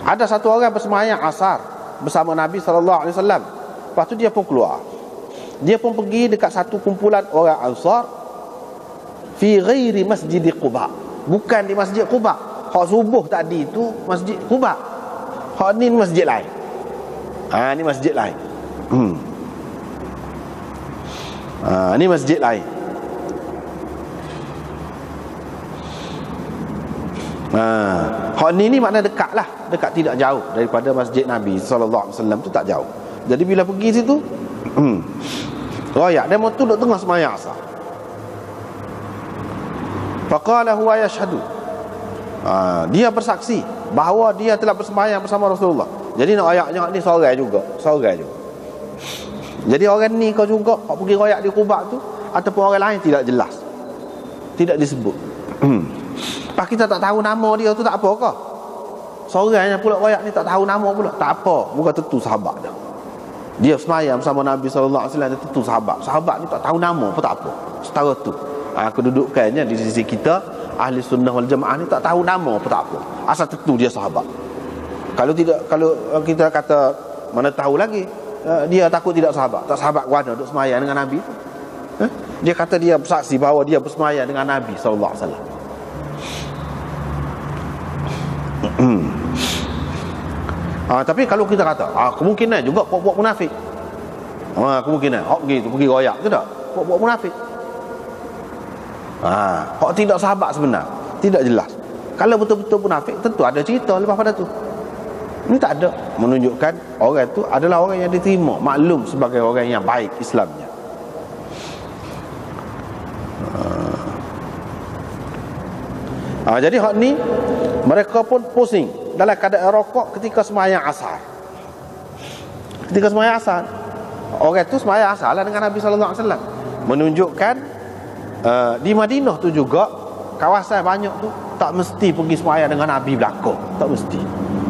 Ada satu orang bersemayam asar bersama Nabi SAW. Lepas tu dia pun keluar. Dia pun pergi dekat satu kumpulan orang Ansar fi ghairi masjid Quba. Bukan di Masjid Quba. Hak subuh tadi tu Masjid Quba. Hak ni masjid lain. Ni masjid lain. Ni masjid lain. Hak ni makna dekat lah. Dekat, tidak jauh daripada masjid Nabi SAW tu, tak jauh. Jadi bila pergi situ royak, dia mau tu duduk tengah sembahyang asar. Faqala huwa yashhadu. Dia bersaksi bahawa dia telah bersembahyang bersama Rasulullah. Jadi nak royaknya ni seorang juga. Jadi orang ni kau juga hak pergi royak di Quba tu ataupun orang lain tidak jelas. Tidak disebut. Pak kita tak tahu nama dia tu tak apa ke? Seorang yang pula royak ni tak tahu nama pula. Tak apa, bukan tentu sahabat dah. Dia sembahyang bersama Nabi SAW, dia tentu sahabat. Sahabat ni tak tahu nama pun tak apa. Setara tu. Kedudukannya di sisi kita Ahli Sunnah wal Jamaah ni tak tahu nama pun tak apa. Asal tentu dia sahabat. Kalau tidak, kalau kita kata mana tahu lagi dia takut tidak sahabat. Tak sahabat mana duduk sembahyang dengan Nabi tu. Dia kata dia bersaksi bahawa dia bersembahyang dengan Nabi SAW. Tapi kalau kita kata kemungkinan juga buat munafik. Kemungkinan hak pergi royak ke tak? Buat munafik. Hak tidak sahabat sebenar, tidak jelas. Kalau betul-betul munafik, tentu ada cerita lepas pada tu. Ini tak ada, menunjukkan orang itu adalah orang yang diterima, maklum sebagai orang yang baik Islamnya. Jadi hak ni mereka pun pusing dalam keadaan rokok ketika sembahyang asar. Ketika sembahyang asar, orang itu sembahyang asar lah dengan Nabi sallallahu alaihi wasallam. Menunjukkan di Madinah tu juga kawasan banyak tu tak mesti pergi sembahyang dengan Nabi belakang, tak mesti.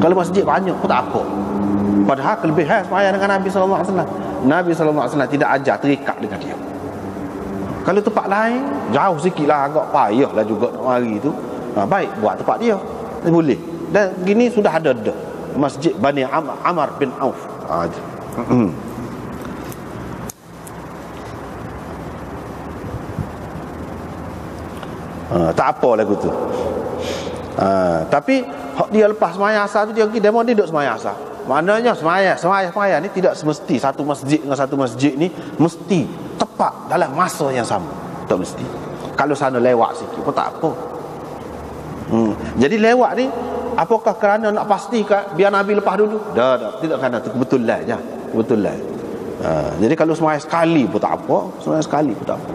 Kalau masjid banyak pun tak apa. Padahal kelebihan sembahyang dengan Nabi sallallahu alaihi wasallam, Nabi sallallahu alaihi wasallam tidak ajar terikat dengan dia. Kalau tempat lain jauh sikitlah, agak payahlah juga nak mari tu. Baik buat tempat dia, boleh. Dan gini sudah ada dah Masjid Bani Amr bin Auf. Tak apa lagu tu. Tapi dia lepas sembahyang asar tu dia pergi demo, dia duduk sembahyang asar. Maknanya sembahyang ni tidak semesti satu masjid dengan satu masjid ni mesti tepat dalam masa yang sama. Tak mesti. Kalau sana lewat sikit pun tak apa. Jadi lewat ni apakah kerana nak pastikan biar Nabi lepas dulu? Dah, tidak, kerana tu kebetulan je. Kebetulan. Jadi kalau sembahyang sekali pun tak apa, sembahyang sekali pun tak apa.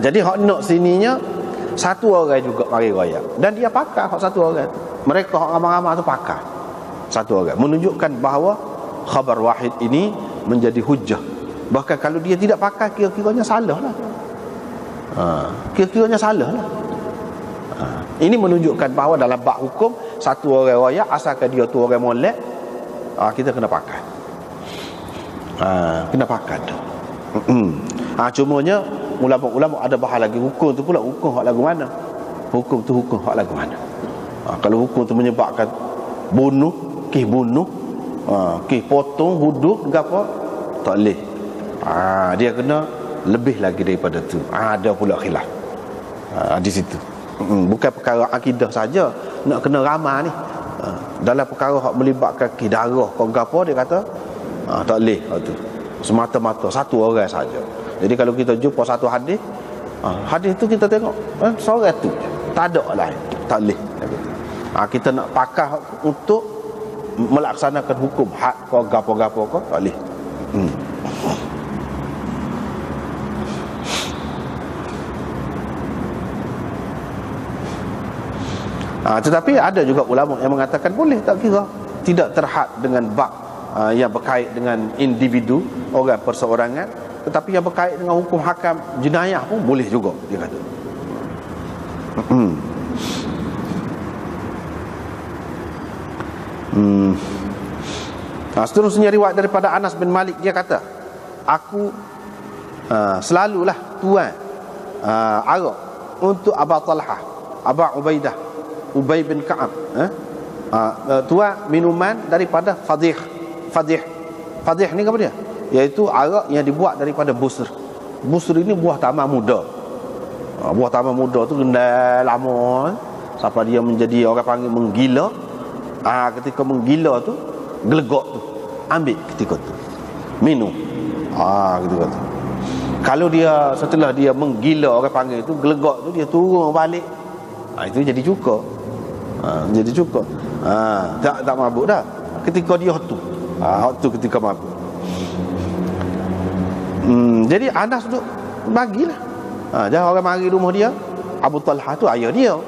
Jadi hak nak sininya satu orang juga mari raya. Dan dia pakar hak satu orang tu. Mereka hak ramai-ramai tu pakar satu orang, menunjukkan bahawa khabar wahid ini menjadi hujah. Bahkan kalau dia tidak pakar, kira-kiranya salah lah. Kira-kiranya salah lah. Ini menunjukkan bahawa dalam bab hukum satu orang raya asalkan dia tu orang molek, kita kena pakar. Kena pakar tu. Cumanya ulama-ulama ada bahas lagi hukum tu pula, hukum hak lagu mana? Hukum tu hukum hak lagu mana? Kalau hukum tu menyebabkan bunuh, kes potong, hudud ke apa, tak boleh. Dia kena lebih lagi daripada tu. Ada pula khilaf di situ. Bukan perkara akidah saja nak kena ramah ni. Dalam perkara hak melibatkan kes darah kau gapo, dia kata tak boleh tu. Semata-mata satu orang saja. Jadi kalau kita jumpa satu hadis, hadis tu kita tengok seorang tu, tak ada lain, tak boleh. Kita nak pakar untuk melaksanakan hukum had kau gapo-gapo kau, tak boleh. Tetapi ada juga ulama yang mengatakan boleh, tak kira, tidak terhad dengan bab yang berkait dengan individu, orang perseorangan, tetapi yang berkait dengan hukum hakam jenayah pun boleh juga, dia kata. Seterusnya riwayat daripada Anas bin Malik, dia kata, aku selalulah tuan arak untuk Abu Talhah, Abu Ubaidah, Ubay bin Ka'ab, tuan minuman daripada Fadih ni apa dia? Iaitu arak yang dibuat daripada busr. Busr ini buah tamar muda. Buah tamar muda tu kendal lama sampai dia menjadi orang panggil menggila. Ketika menggila tu, gelegak tu, ambil ketika tu, minum. Ketika tu, kalau dia setelah dia menggila, orang panggil tu gelegak tu, dia turun balik, itu jadi cuka. Jadi cuka. Tak mabuk dah ketika dia tu. Tu ketika mabuk. Jadi Anas tu bagilah. Jangan orang mari rumah dia. Abu Talhah tu ayah dia.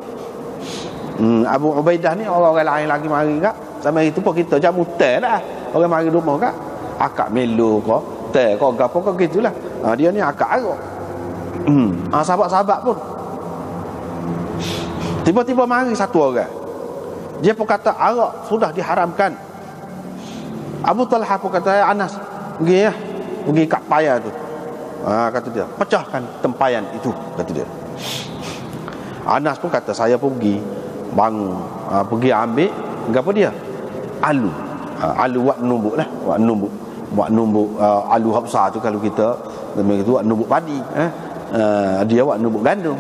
Abu Ubaidah ni orang-orang lain lagi mari kak. Sama itu pun kita jamu teh lah. Orang mari rumah kak, akak melo kau, teh kau gapo kau gitulah. Dia ni akak arak. Sahabat-sahabat pun tiba-tiba mari satu orang. Dia pun kata arak sudah diharamkan. Abu Talhah pun kata, Anas pergi ya, pergi kat payah tu. Kata dia, pecahkan tempayan itu, kata dia. Anas pun kata, saya pergi bangun, pergi ambil apa dia? Alu. Alu wak numbuk lah, wak numbuk alu hapsah tu kalau kita itu wak numbuk padi, dia wak numbuk gandum.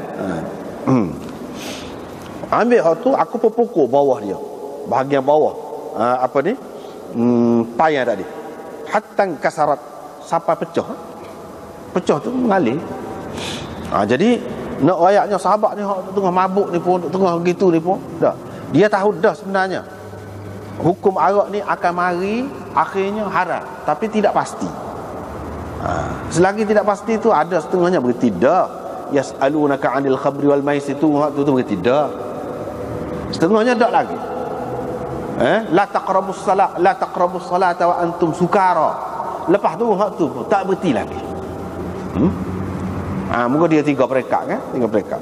Ambil hak tu, aku pukul bawah dia, bahagian bawah apa ni, payah tadi, hatta kasarat, sampai pecah tu mengalir. Jadi nak ayatnya sahabat ni hak tengah mabuk ni pun, tengah gitu ni pun dah, dia tahu dah sebenarnya hukum arak ni akan mari akhirnya haram, tapi tidak pasti. Selagi tidak pasti tu ada setengahnya berarti dah, yas'alunaka 'anil khamri wal maisir tu hak tu berarti dah, setengahnya tak lagi. La taqrabus salata wa antum sukara. Lepas tu hak tu tak berhenti lagi. Muka dia 3 perekat kan? 3 perekat.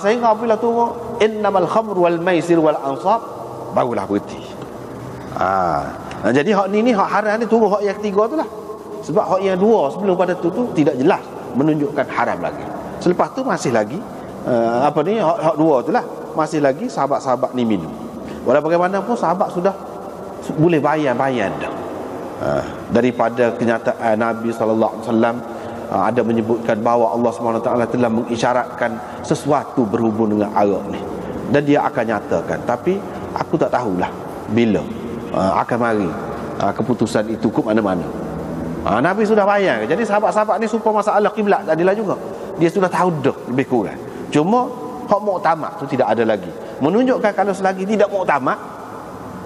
Sehingga apabila turun innamal khamr wal maisir wal ansab, barulah berhenti. Jadi hak ni hak haram ni turun hak yang ketiga tu lah. Sebab hak yang 2 sebelum pada tu tidak jelas menunjukkan haram lagi. Selepas tu masih lagi hak 2 tu lah, masih lagi sahabat-sahabat ni minum. Walau bagaimanapun sahabat sudah boleh bayar dah. Daripada kenyataan Nabi SAW ada menyebutkan bahawa Allah SWT telah mengisyaratkan sesuatu berhubung dengan arak ni, dan dia akan nyatakan, tapi aku tak tahulah bila akan mari keputusan itu ke mana-mana. Nabi sudah bayar. Jadi sahabat-sahabat ni supaya masalah kiblat tadilah juga dia sudah tahu dah lebih kurang. Cuma hak muktamad tu tidak ada lagi. Menunjukkan kalau selagi tidak muktamad,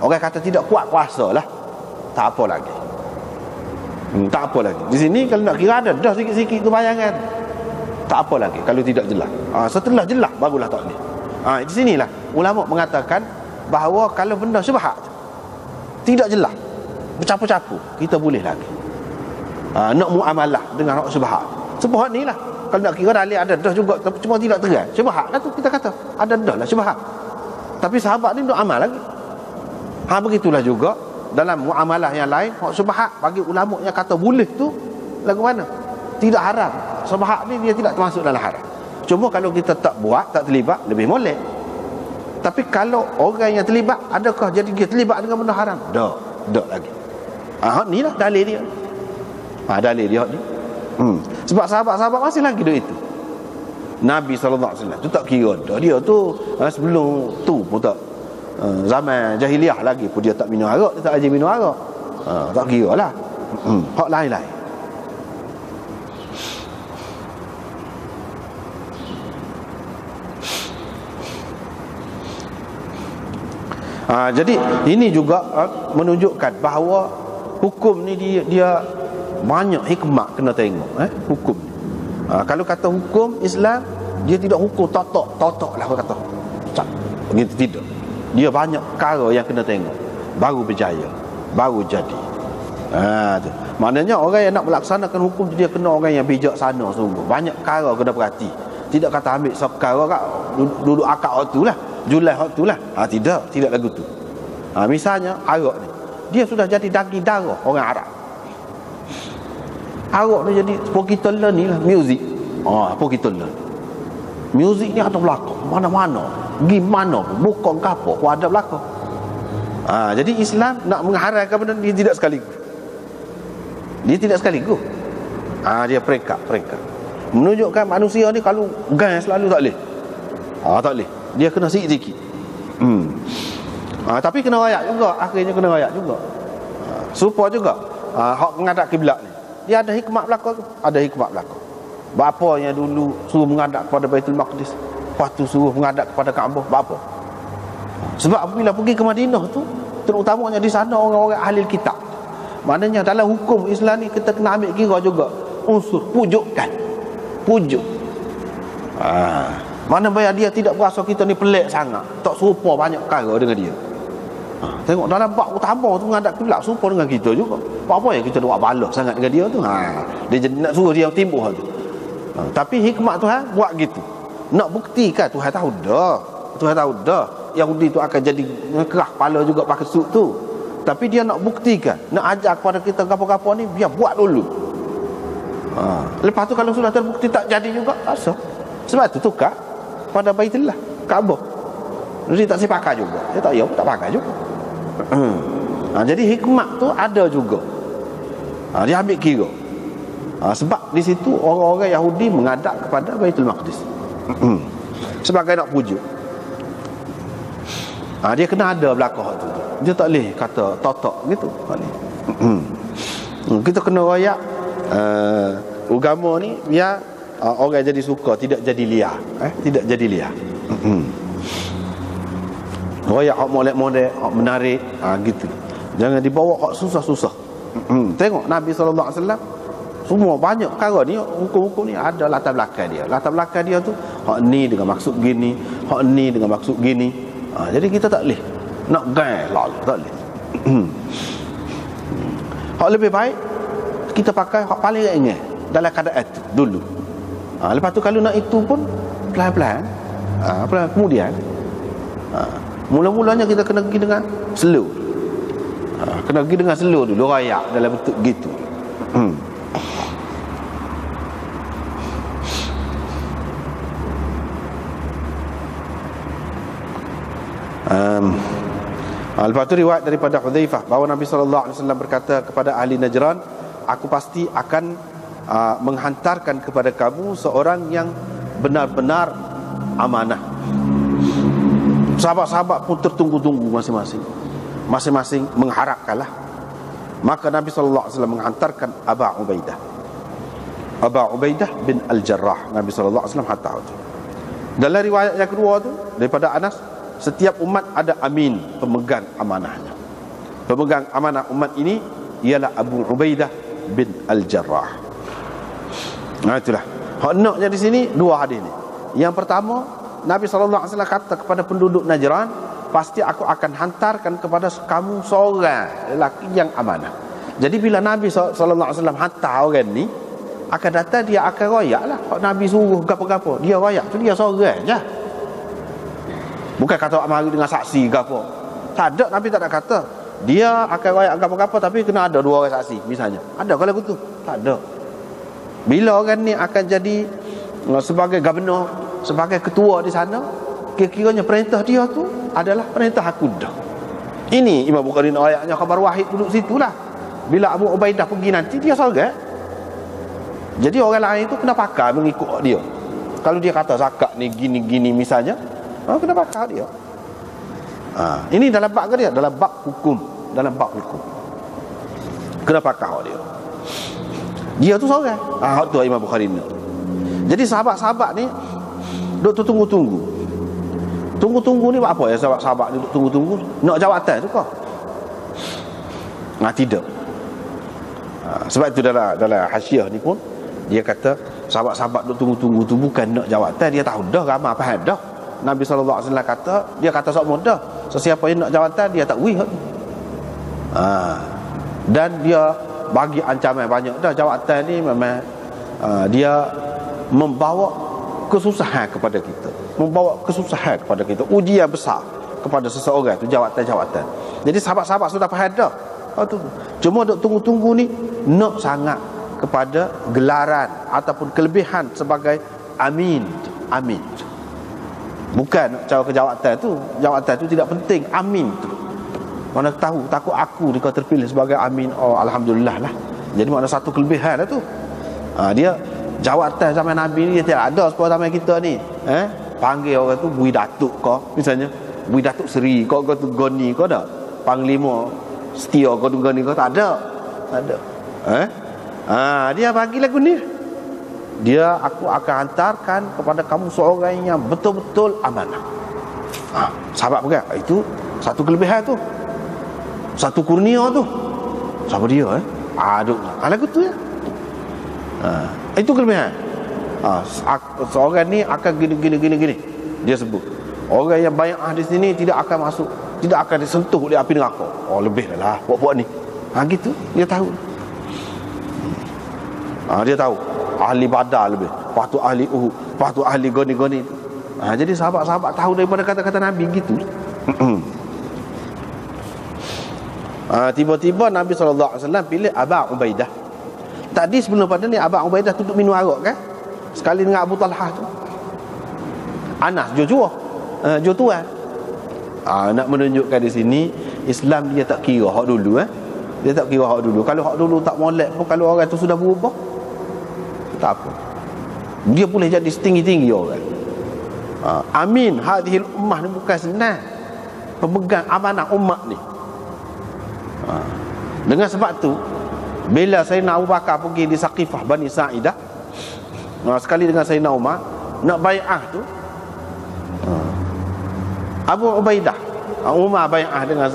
orang kata tidak kuat kuasa lah, tak apa lagi. Tak apa lagi. Di sini kalau nak kira ada dah sikit-sikit tu bayangan, tak apa lagi kalau tidak jelas. Setelah jelas barulah tak boleh. Di sinilah ulama mengatakan bahawa kalau benda syubhat tidak jelas, bercampur-campur, kita boleh lagi nak muamalah dengan hak syubhat. Sebab ni lah, kalau nak kira dalil ada dah juga, cuma tidak terang. Syubhat lah tu kita kata ada dah lah syubhat. Tapi sahabat ni nak amal lagi. Begitulah juga dalam muamalah yang lain, hak syubhat bagi ulama yang kata boleh tu lagu mana? Tidak haram. Syubhat ni dia tidak termasuk dalam haram. Cuma kalau kita tak buat, tak terlibat, lebih molek. Tapi kalau orang yang terlibat, adakah jadi dia terlibat dengan benda haram? Tak lagi. Ni lah dalil dia. Dalil dia ni. Sebab sahabat-sahabat masih lagi duk itu. Nabi SAW tu tak kira dah. Dia tu sebelum tu pun tak, zaman jahiliah lagi pun dia tak minum arak, dia tak ajar minum arak. Tak kira lah. Hak lain-lain. Jadi ini juga menunjukkan bahawa hukum ni dia banyak hikmat kena tengok hukum ni. Kalau kata hukum Islam, dia tidak hukum totok lah kata. Begitu tidak. Dia banyak perkara yang kena tengok baru berjaya, baru jadi. Tu. Maknanya orang yang nak melaksanakan hukum dia kena orang yang bijaksana sungguh. Banyak perkara kena perhati. Tidak kata ambil perkara kat duduk akak waktu lah, julai waktu lah. Tidak lagu tu. Misalnya arak ni, dia sudah jadi daging darah orang Arab. Arak ni jadi apa kita learn ni lah, music. Apa kita learn, music ni ada belakang mana-mana, gimana pun, bukan kapok pun ada belakang. Jadi Islam nak mengharamkan benda dia tidak sekaligus. Dia perekat. Menunjukkan manusia ni kalau gas selalu tak boleh. Tak boleh. Dia kena sikit-sikit. Tapi kena rayak juga. Akhirnya kena rayak juga. Supaya juga hak menghadap kiblat ni, dia ada hikmat belakang tu. Ada hikmat belakang. Bapa yang dulu suruh menghadap kepada Baitul Maqdis, lepas tu suruh menghadap kepada Kaabah. Bapa. Sebab apabila pergi ke Madinah tu, terutamanya di sana orang-orang ahli kitab. Maknanya dalam hukum Islam ni kita kena ambil kira juga unsur pujuk. Mana bayar dia tidak berasa kita ni pelik sangat, tak serupa banyak perkara dengan dia. Tengok dalam bab utama tu menghadap kiblat serupa dengan kita juga. Apa yang kita nak balas sangat dengan dia tu? Dia jadi nak suruh dia timbul tu. Tapi hikmat Tuhan buat gitu. Nak buktikan Tuhan tahu dah Yahudi tu akan jadi kerah kepala juga pakai suit tu. Tapi dia nak buktikan, nak ajar kepada kita gapo-gapo ni, biar buat dulu. Lepas tu kalau sudah terbukti tak jadi juga, asal. Sebab tu tukar pada Baitullah, Kaabah. Jadi tak sipakai juga. Dia tak pakai juga. Jadi hikmat tu ada juga. Dia ambil kira. Sebab di situ orang-orang Yahudi menghadap kepada Baitul Maqdis sebagai nak pujuk. Dia kena ada belakang tu. Dia tak boleh kata totok gitu. Kita kena royak agama ni biar orang jadi suka, tidak jadi liar. Tidak jadi liar. Royak hak molek-molek, hak menarik, gitu. Jangan dibawa hak susah-susah. Tengok Nabi SAW semua banyak perkara ni, hukum-hukum ni ada latar belakang dia. Latar belakang dia tu hak ni dengan maksud gini, hak ni dengan maksud gini. Jadi kita tak boleh nak gai lah, tak boleh. Hak lebih baik kita pakai hak paling ringan dalam keadaan itu dulu. Lepas tu kalau nak itu pun pelan-pelan. Kemudian mula-mulanya kita kena pergi dengan slow. Kena pergi dengan slow dulu, rayak dalam bentuk gitu. Lepas tu riwayat daripada Hudzaifah bahawa Nabi sallallahu alaihi wasallam berkata kepada ahli Najran, aku pasti akan menghantarkan kepada kamu seorang yang benar-benar amanah. Sahabat-sahabat pun tertunggu-tunggu masing-masing mengharapkanlah. Maka Nabi sallallahu alaihi wasallam menghantarkan Aba Ubaidah bin Al-Jarrah. Nabi sallallahu alaihi wasallam hantar itu. Dalam riwayat yang kedua tu daripada Anas, setiap umat ada amin, pemegang amanahnya. Pemegang amanah umat ini ialah Abu Ubaidah bin Al-Jarrah. Itulah. Hak naknya di sini dua hadis ni. Yang pertama, Nabi sallallahu alaihi wasallam kata kepada penduduk Najran, pasti aku akan hantarkan kepada kamu seorang lelaki yang amanah. Jadi bila Nabi sallallahu alaihi wasallam hantar orang ni, akan datang dia akan royak lah. Hak Nabi suruh gapo-gapo, dia royak tu dia seorang je. Bukan kata mari dengan saksi ke apa. Tak ada, Nabi tak ada kata dia akan royak apa-apa tapi kena ada dua orang saksi misalnya. Ada kalau begitu? Tak ada. Bila orang ni akan jadi sebagai gubernur, sebagai ketua di sana, kira-kiranya perintah dia tu adalah perintah aku dah. Ini Imam Bukhari nak ayatnya khabar wahid duduk situlah. Bila Abu Ubaidah pergi nanti dia seorang. Jadi orang lain tu kena pakai mengikut dia. Kalau dia kata zakat ni gini-gini misalnya, kena pakai dia. Ini dalam bab ke dia? Dalam bab hukum. Dalam bab hukum kena pakai dia. Dia tu seorang. Hak tu Imam Bukhari ni. Jadi sahabat-sahabat ni duk tunggu-tunggu. Tunggu-tunggu ni buat apa ya sahabat-sahabat ni duk tunggu-tunggu? Nak jawatan tu kah? Tidak. Sebab itu dalam hasyiah ni pun dia kata sahabat-sahabat duk tunggu-tunggu tu bukan nak jawatan, dia tahu dah ramai faham dah. Nabi sallallahu alaihi wasallam kata, dia kata semua dah, sesiapa yang nak jawatan dia tak wih. Dan dia bagi ancaman banyak dah. Jawatan ni memang dia membawa kesusahan kepada kita, ujian besar kepada seseorang tu, jawatan-jawatan. Jadi sahabat-sahabat sudah faham dah. Cuma duk tunggu-tunggu ni nak sangat kepada gelaran ataupun kelebihan sebagai amin. Bukan cara kejawatan tu tidak penting. Amin tu mana tahu takut aku ni kau terpilih sebagai amin. Alhamdulillah lah. Jadi mana satu kelebihan lah tu. Dia jawatan zaman Nabi ni dia tidak ada seperti zaman kita ni. Panggil orang tu Bui Datuk kau misalnya, Bui Datuk Seri kau tu Goni kau dah. Panglima setia kau tu Goni kau tak ada. Dia bagi lagu ni. Aku akan hantarkan kepada kamu seorang yang betul-betul amanah. Sahabat pegang. Itu satu kelebihan tu, satu kurnia tu. Siapa dia lagu tu ya. Itu kelebihan. Seorang ni akan gini dia sebut. Orang yang bai'ah di sini tidak akan masuk, tidak akan disentuh oleh api neraka. Lebih lah buat-buat ni. Gitu dia tahu. Dia tahu ahli Badar lebih, lepas tu ahli Uhud, lepas tu ahli goni-goni. Jadi sahabat-sahabat tahu daripada kata-kata Nabi gitu. Tiba-tiba Nabi SAW pilih Aba Ubaidah. Tadi sebelum pada ni Aba Ubaidah duduk minum arak kan, sekali dengan Abu Talhah tu. Anas jujur tuan. Nak menunjukkan di sini Islam dia tak kira hak dulu. Dia tak kira hak dulu. Kalau hak dulu tak molek pun, kalau orang tu sudah berubah, tak apa, dia boleh jadi setinggi-tinggi orang. Amin hadhil ummah ni bukan senang, pemegang amanah umat ni. Dengan sebab tu bila Sayyidina Abu Bakar pergi di Saqifah Bani Sa'idah, sekali dengan Sayyidina Umar nak bai'ah tu, Abu Ubaidah, Umar bai'ah dengan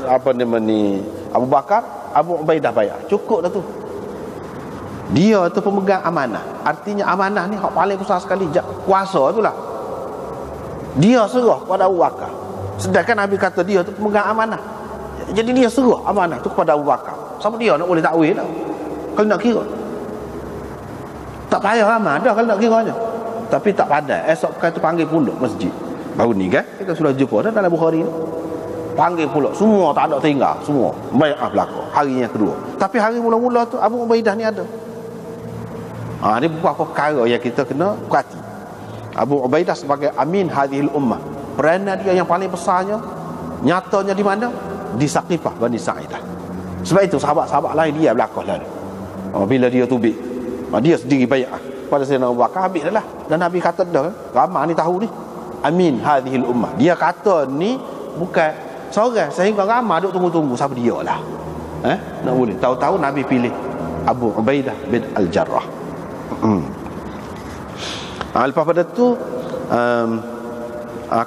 Abu Bakar, Abu Ubaidah bai'ah. Cukup dah tu. Dia tu pemegang amanah. Artinya amanah ni hak paling besar sekali, kuasa itulah. Dia serah kepada Abu Bakar. Sedangkan Nabi kata dia tu pemegang amanah. Jadi dia suruh amanah tu kepada Abu Bakar. Siapa dia nak boleh takwil tau, kalau nak kira. Tak payah ramai dah kalau nak kiranya. Tapi tak pandai. Esok pekan tu panggil pula masjid. Baru ni kan kita sudah jumpa dah dalam Bukhari ni. Panggil pula semua, tak ada tinggal, semua bai'ah berlaku hari yang kedua. Tapi hari mula-mula tu Abu Ubaidah ni ada. Ni beberapa perkara yang kita kena perhati. Abu Ubaidah sebagai amin hadhil ummah, peranan dia yang paling besarnya nyatanya di mana? Di Saqifah Bani Sa'idah. Sebab itu sahabat-sahabat lain dia berlaku lalu. Bila dia tubik, dia sendiri bai'ah pada Sayyidina Abu Bakar, habis dah lah. Dan Nabi kata dah, ramai ni tahu ni amin hadhil ummah. Dia kata ni bukan seorang, sehingga ramai duk tunggu-tunggu siapa dia lah. Nak boleh. Tahu-tahu Nabi pilih Abu Ubaidah bin Al-Jarrah. Lepas pada tu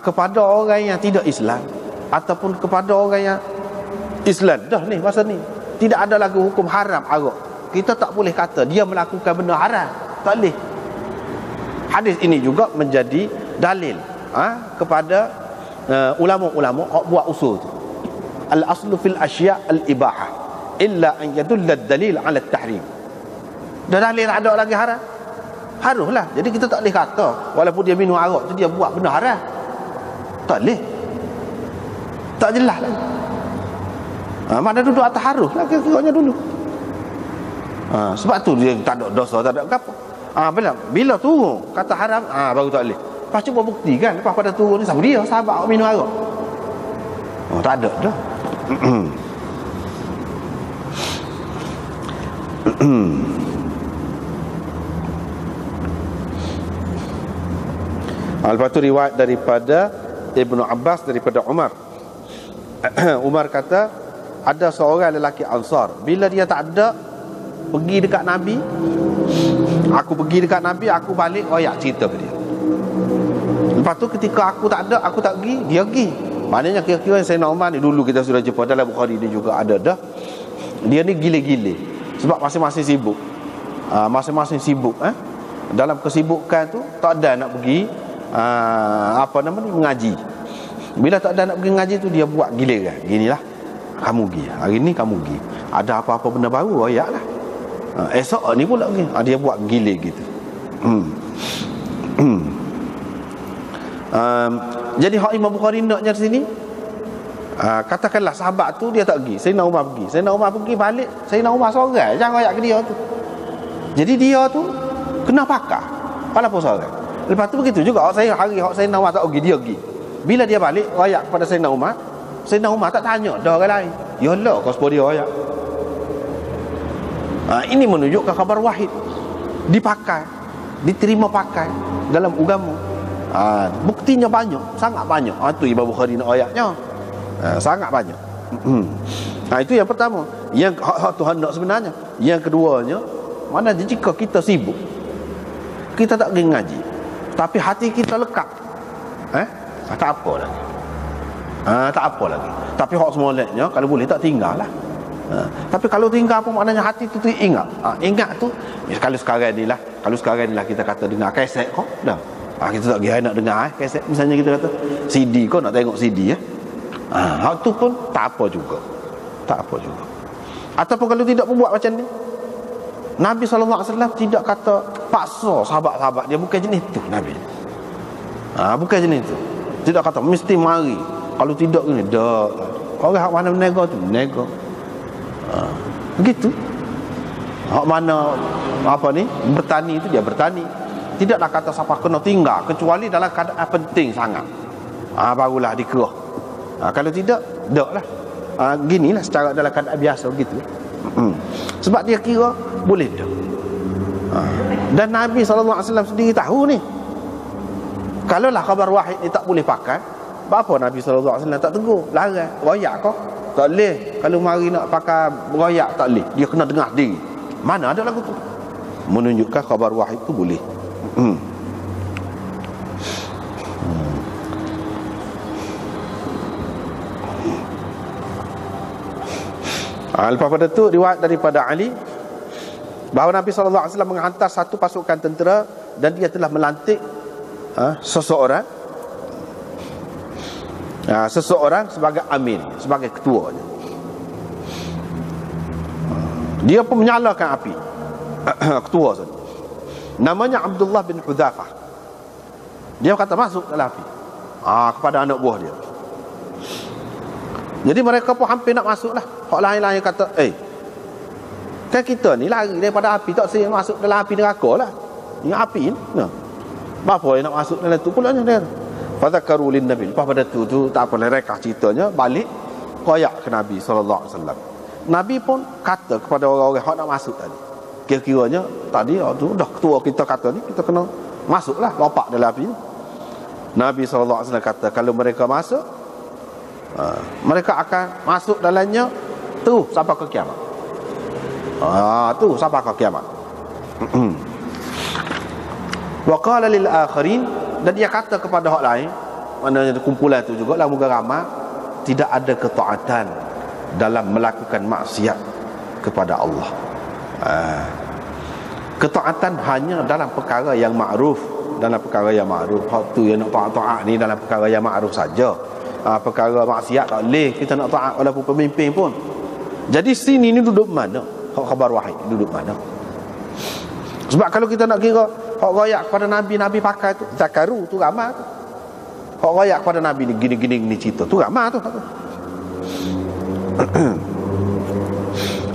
kepada orang yang tidak Islam ataupun kepada orang yang Islam dah ni masa ni tidak ada lagi hukum haram arak, kita tak boleh kata dia melakukan benda haram, tak boleh. Hadis ini juga menjadi dalil kepada ulama-ulama buat usul tu. Al-aslu fil asya' al-ibahah illa an yadulla ad-dalil 'ala at-tahrim. Dah dalil ada lagi haram, haruslah. Jadi kita tak boleh kata walaupun dia minum arak tu dia buat benda haram, tak boleh, tak jelas lagi. Mana duduk atas harus lah kira-kiranya dulu. Sebab tu dia tak ada dosa, tak ada apa. Bila turun kata haram, baru tak boleh. Lepas cuba buktikan, lepas pada turun ni siapa dia sahabat minum arak. Tak ada dah. Lepas tu riwayat daripada Ibnu Abbas daripada Umar. Umar kata ada seorang lelaki Ansar, bila dia tak ada pergi dekat Nabi, aku pergi dekat Nabi, aku balik royak cerita ke dia. Lepas tu ketika aku tak ada, aku tak pergi, dia pergi. Maknanya kira-kira Sayyidina Umar ni dulu kita sudah jumpa dalam Bukhari ni juga ada dah. Dia ni gile-gile sebab masing-masing sibuk. Masing-masing sibuk dalam kesibukan tu tak ada nak pergi mengaji. Bila tak ada nak pergi mengaji tu dia buat giliran. Ginilah, kamu pergi, hari ni kamu pergi, ada apa-apa benda baru royak lah. Esok ni pula pergi. Dia buat gile gitu. Jadi hak Imam Bukhari naknya di sini, katakanlah sahabat tu dia tak pergi, Sayyidina Umar pergi. Sayyidina Umar pergi balik, Sayyidina Umar seorang jangan royak ke dia tu. Jadi dia tu kena pakar walaupun seorang. Lepas tu begitu juga hari Sayyidina Umar tak pergi, dia pergi. Bila dia balik royak kepada Sayyidina Umar tak tanya dah orang lain, ya Allah kau sepuluh dia royak. Ini menunjukkan khabar wahid dipakai, diterima pakai dalam agama. Buktinya banyak, sangat banyak. Itu Imam Bukhari nak ayatnya, sangat banyak. Itu yang pertama, yang hak Tuhan nak sebenarnya. Yang keduanya, mana jika kita sibuk, kita tak pergi ngaji, tapi hati kita lekat, tak apa lagi. Tak apa lagi. Tapi hak semoleknya kalau boleh tak tinggal lah. Tapi kalau tinggal apa maknanya hati tu ingat. Ingat tu kalau sekarang ni lah kita kata dengar kaset kau dah. Kita tak kira nak dengar kaset, misalnya kita kata CD kau nak tengok CD hak tu pun tak apa juga. Ataupun kalau tidak pun buat macam ni, Nabi SAW tidak kata paksa sahabat-sahabat dia, bukan jenis tu Nabi. Bukan jenis tu. Tidak kata mesti mari, kalau tidak ni dak. Orang hak mana menego tu menego. Begitu. Hak mana bertani tu dia bertani. Tidaklah kata siapa kena tinggal kecuali dalam keadaan penting sangat. Barulah dikerah. Kalau tidak, daklah. Ginilah secara dalam keadaan biasa begitu. Sebab dia kira boleh dak. Dan Nabi SAW sendiri tahu ni. Kalaulah khabar wahid ni tak boleh pakai, apa Nabi SAW tak tegur, larang, royak kau tak boleh. Kalau mari nak pakai royak tak boleh, dia kena dengar sendiri. Mana ada lagu tu menunjukkan khabar wahid tu boleh. Lepas pada tu riwayat daripada Ali bahawa Nabi SAW menghantar satu pasukan tentera dan dia telah melantik seseorang Seseorang sebagai amin, sebagai ketuanya. Dia pun menyalakan api. Ketua tu namanya Abdullah bin Hudzafah. Dia kata masuk dalam api kepada anak buah dia. Jadi mereka pun hampir nak masuk lah. Hak lain-lain kata, kan kita ni lari daripada api, tak saya masuk dalam api neraka lah. Ini api ni. Apa yang nak masuk dalam tu pula dia. Fadzakaru lin Nabi. Lepas pada tu tak apa, rekah ceritanya, balik koyak ke Nabi sallallahu alaihi wasallam. Nabi pun kata kepada orang-orang hak nak masuk tadi. Kira-kiranya tadi tu dah ketua kita kata ni, kita kena masuklah, lompat dalam api ni. Nabi sallallahu alaihi wasallam kata kalau mereka masuk, mereka akan masuk dalamnya tu sampai ke kiamat. Tu sampai ke kiamat. Wa qala lil akharin, dan dia kata kepada hak lain, maknanya kumpulan tu juga lah muga ramai, tidak ada ketaatan dalam melakukan maksiat kepada Allah. Ketaatan hanya dalam perkara yang ma'ruf, dalam perkara yang ma'ruf. Hak tu yang nak taat ni dalam perkara yang ma'ruf saja. Perkara maksiat tak boleh kita nak taat walaupun pemimpin pun. Jadi sini ni duduk mana? Hak khabar wahid duduk mana? Sebab kalau kita nak kira hak royak kepada Nabi, Nabi pakai tu zakaru tu ramah tu. Hak royak kepada Nabi ni gini-gini ni cerita tu ramah tu.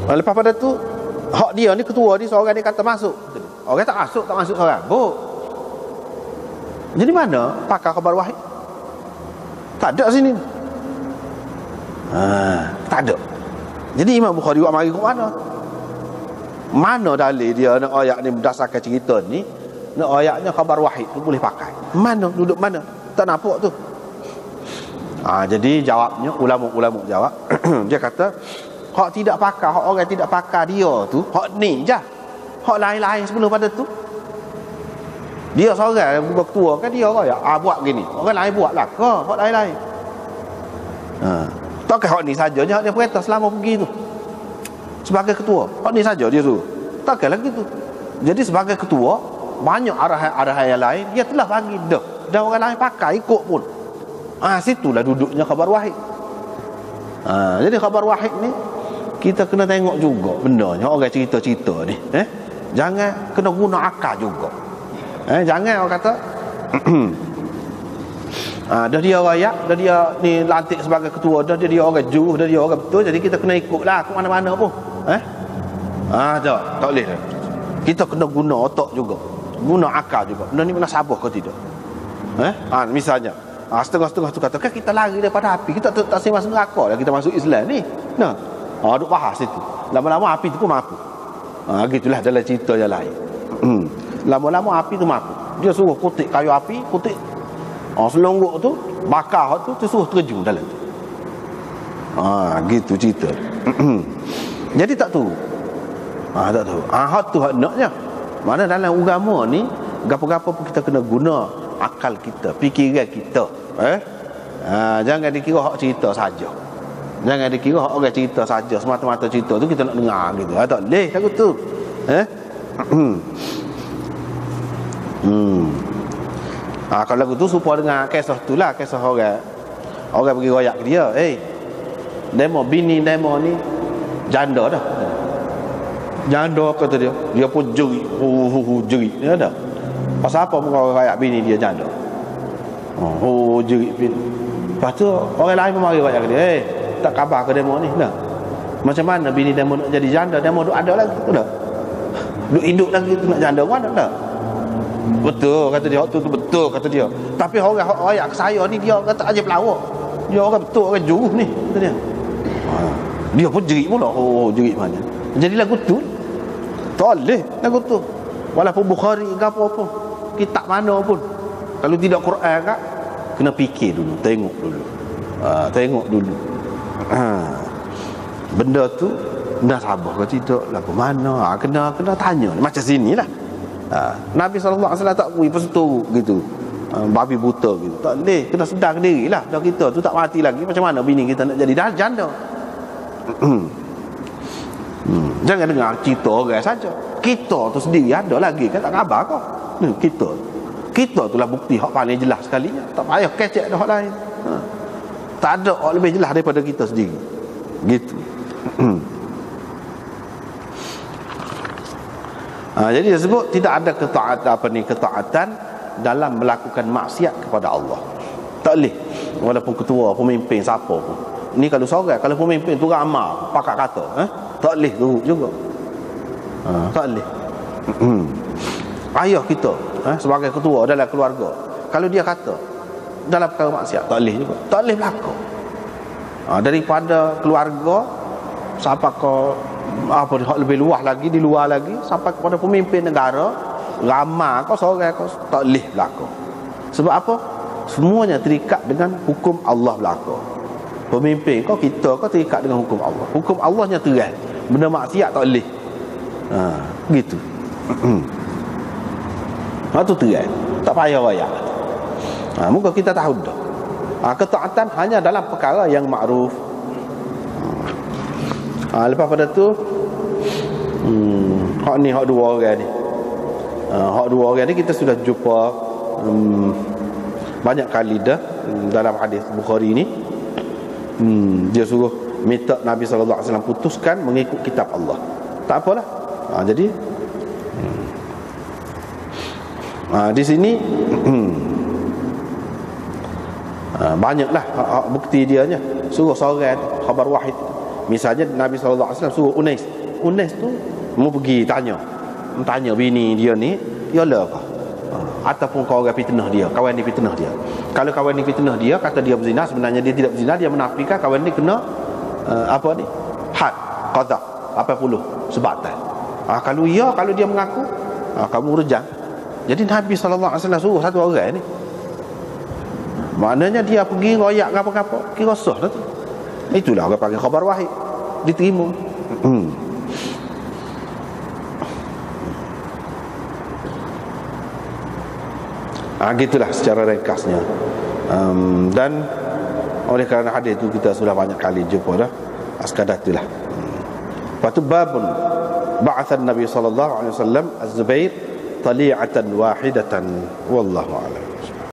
Lepas pada tu hak dia ni ketua ni seorang dia kata masuk. Orang tak masuk seorang. Jadi mana pakar khabar wahid? Tak ada sini. Tak ada. Jadi Imam Bukhari buat mari ke mana? Mana dalil dia nak ayat ni berdasarkan cerita ni, nak ayatnya khabar wahid tu boleh pakai. Mana duduk mana? Tak nampak tu. Jadi jawabnya ulama-ulama jawab dia kata hak tidak pakar, hak orang tidak pakar dia tu, hak ni je. Hak lain-lain sebelum pada tu dia seorang bukan ketua kan, dia orang buat gini, orang lain buat lah ke hak lain-lain. Takkan hak ni saja je hak dia perintah selama pergi tu sebagai ketua, hak ni saja dia suruh, takkan lagi tu. Jadi sebagai ketua banyak arahan-arahan yang lain dia telah bagi dah, dan orang lain pakai ikut pun. Situlah duduknya khabar wahid. Jadi khabar wahid ni kita kena tengok juga bendanya orang cerita-cerita ni. Jangan kena guna akal juga. Jangan orang kata dah dia rakyat, dah dia ni lantik sebagai ketua, dah dia orang juruh, dah dia orang betul, jadi kita kena ikutlah ke mana-mana pun. Tak boleh dah. Kita kena guna otak juga, guna akal juga. Benda ni menasabah ke tidak? Misalnya setengah-setengah tu kata kan kita lari daripada api, kita tak masuk neraka dah, kita masuk Islam ni. Duk bahas itu. Lama-lama api tu pun mampu. Gitulah dalam cerita yang lain. Lama-lama api tu mampu. Dia suruh kutik kayu api, kutik selonggok tu, bakar tu, suruh terjun dalam tu. Gitu cerita. Jadi tak tahu. Tak tahu. Hak tu hak naknya. Mana dalam agama ni gapo-gapo pun kita kena guna akal kita, fikiran kita. Jangan dikira hak cerita saja. Jangan dikira hak orang cerita saja, semata-mata cerita tu kita nak dengar gitu. Tak boleh lagu tu. Kalau lagu tu supaya dengan kisah tu lah, kisah orang pergi royak ke dia, demo bini demo ni janda dah. Janda kata dia pun jerit, jerit dia ada. Pasal apa orang royak bini dia janda? Jerit bini. Lepas tu orang lain pun mari royak ke dia, tak khabar ke demo ni dah. Macam mana bini demo nak jadi janda, demo duk ada lagi tu dah. Duk hidup lagi tu nak janda mana dah. Betul kata dia, tu betul kata dia. Tapi orang royak ke saya ni dia kata aja pelawak. Dia orang betul, orang juruh ni kata dia. Dia pun jerit pula. Jerit mana. Jadi lagu tu tak boleh lagu tu. Walaupun Bukhari ke apa pun, kitab mana pun, kalau tidak Quran kak, kena fikir dulu, tengok dulu. Tengok dulu. Benda tu dah sabar ke tidak, lagu mana, kena tanya macam sinilah. Nabi SAW tak kui pesetu gitu, babi buta gitu, tak boleh, kena sedar dirilah. Dah kita tu tak mati lagi, macam mana bini kita nak jadi janda? Jangan dengar cerita orang saja. Kita tu sendiri ada lagi kan, tak khabar kau. Kita tu lah bukti hak paling jelas sekalinya. Tak payah kecek dah hak lain. Tak ada orang lebih jelas daripada kita sendiri. Gitu. Jadi dia sebut tidak ada ketaatan dalam melakukan maksiat kepada Allah. Tak boleh. Walaupun ketua, pemimpin, siapa pun. Ni kalau seorang, kalau pemimpin tu ramah, pakak kata, tak boleh turut juga. Tak boleh. Ayah kita, sebagai ketua dalam keluarga, kalau dia kata dalam perkara maksiat, tak boleh juga. Tak boleh berlaku. Daripada keluarga sampai ke lebih luas lagi, di luar lagi, sampai kepada pemimpin negara, ramah kau seorang kau, tak boleh berlaku. Sebab apa? Semuanya terikat dengan hukum Allah berlaku. Pemimpin kau, kita kau terikat dengan hukum Allah. Hukum Allahnya terang. Benda maksiat tak boleh. Gitu. Itu terang. Tak payah-payah. Muka kita tahu dah. Ketaatan hanya dalam perkara yang makruf. Lepas pada tu hak dua orang ni. Hak dua orang ni kita sudah jumpa banyak kali dah dalam hadis Bukhari ni. Dia suruh minta Nabi SAW putuskan mengikut kitab Allah. Tak apalah. Jadi di sini banyaklah bukti dianya. Suruh seorang khabar wahid. Misalnya Nabi SAW suruh Unais tu mau pergi tanya bini dia ni ialah apa, ataupun kau orang fitnah dia, kawan ni fitnah dia. Kalau kawan ni fitnah dia, kata dia berzina, sebenarnya dia tidak berzina, dia menafikan, kawan ni kena had qadha 80 sebatan. Kalau dia mengaku, kamu rejam. Jadi Nabi SAW suruh satu orang ni, maknanya dia pergi royak apa-apa, kira sah dah tu. Itulah orang panggil khabar wahid, diterima. Gitulah secara ringkasnya. Dan oleh kerana hadis itu kita sudah banyak kali jumpa dah, sekadar itulah. Lepas tu babun ba'athan Nabi sallallahu alaihi wasallam Az-Zubair tali'atan wahidatan wallahu a'lam.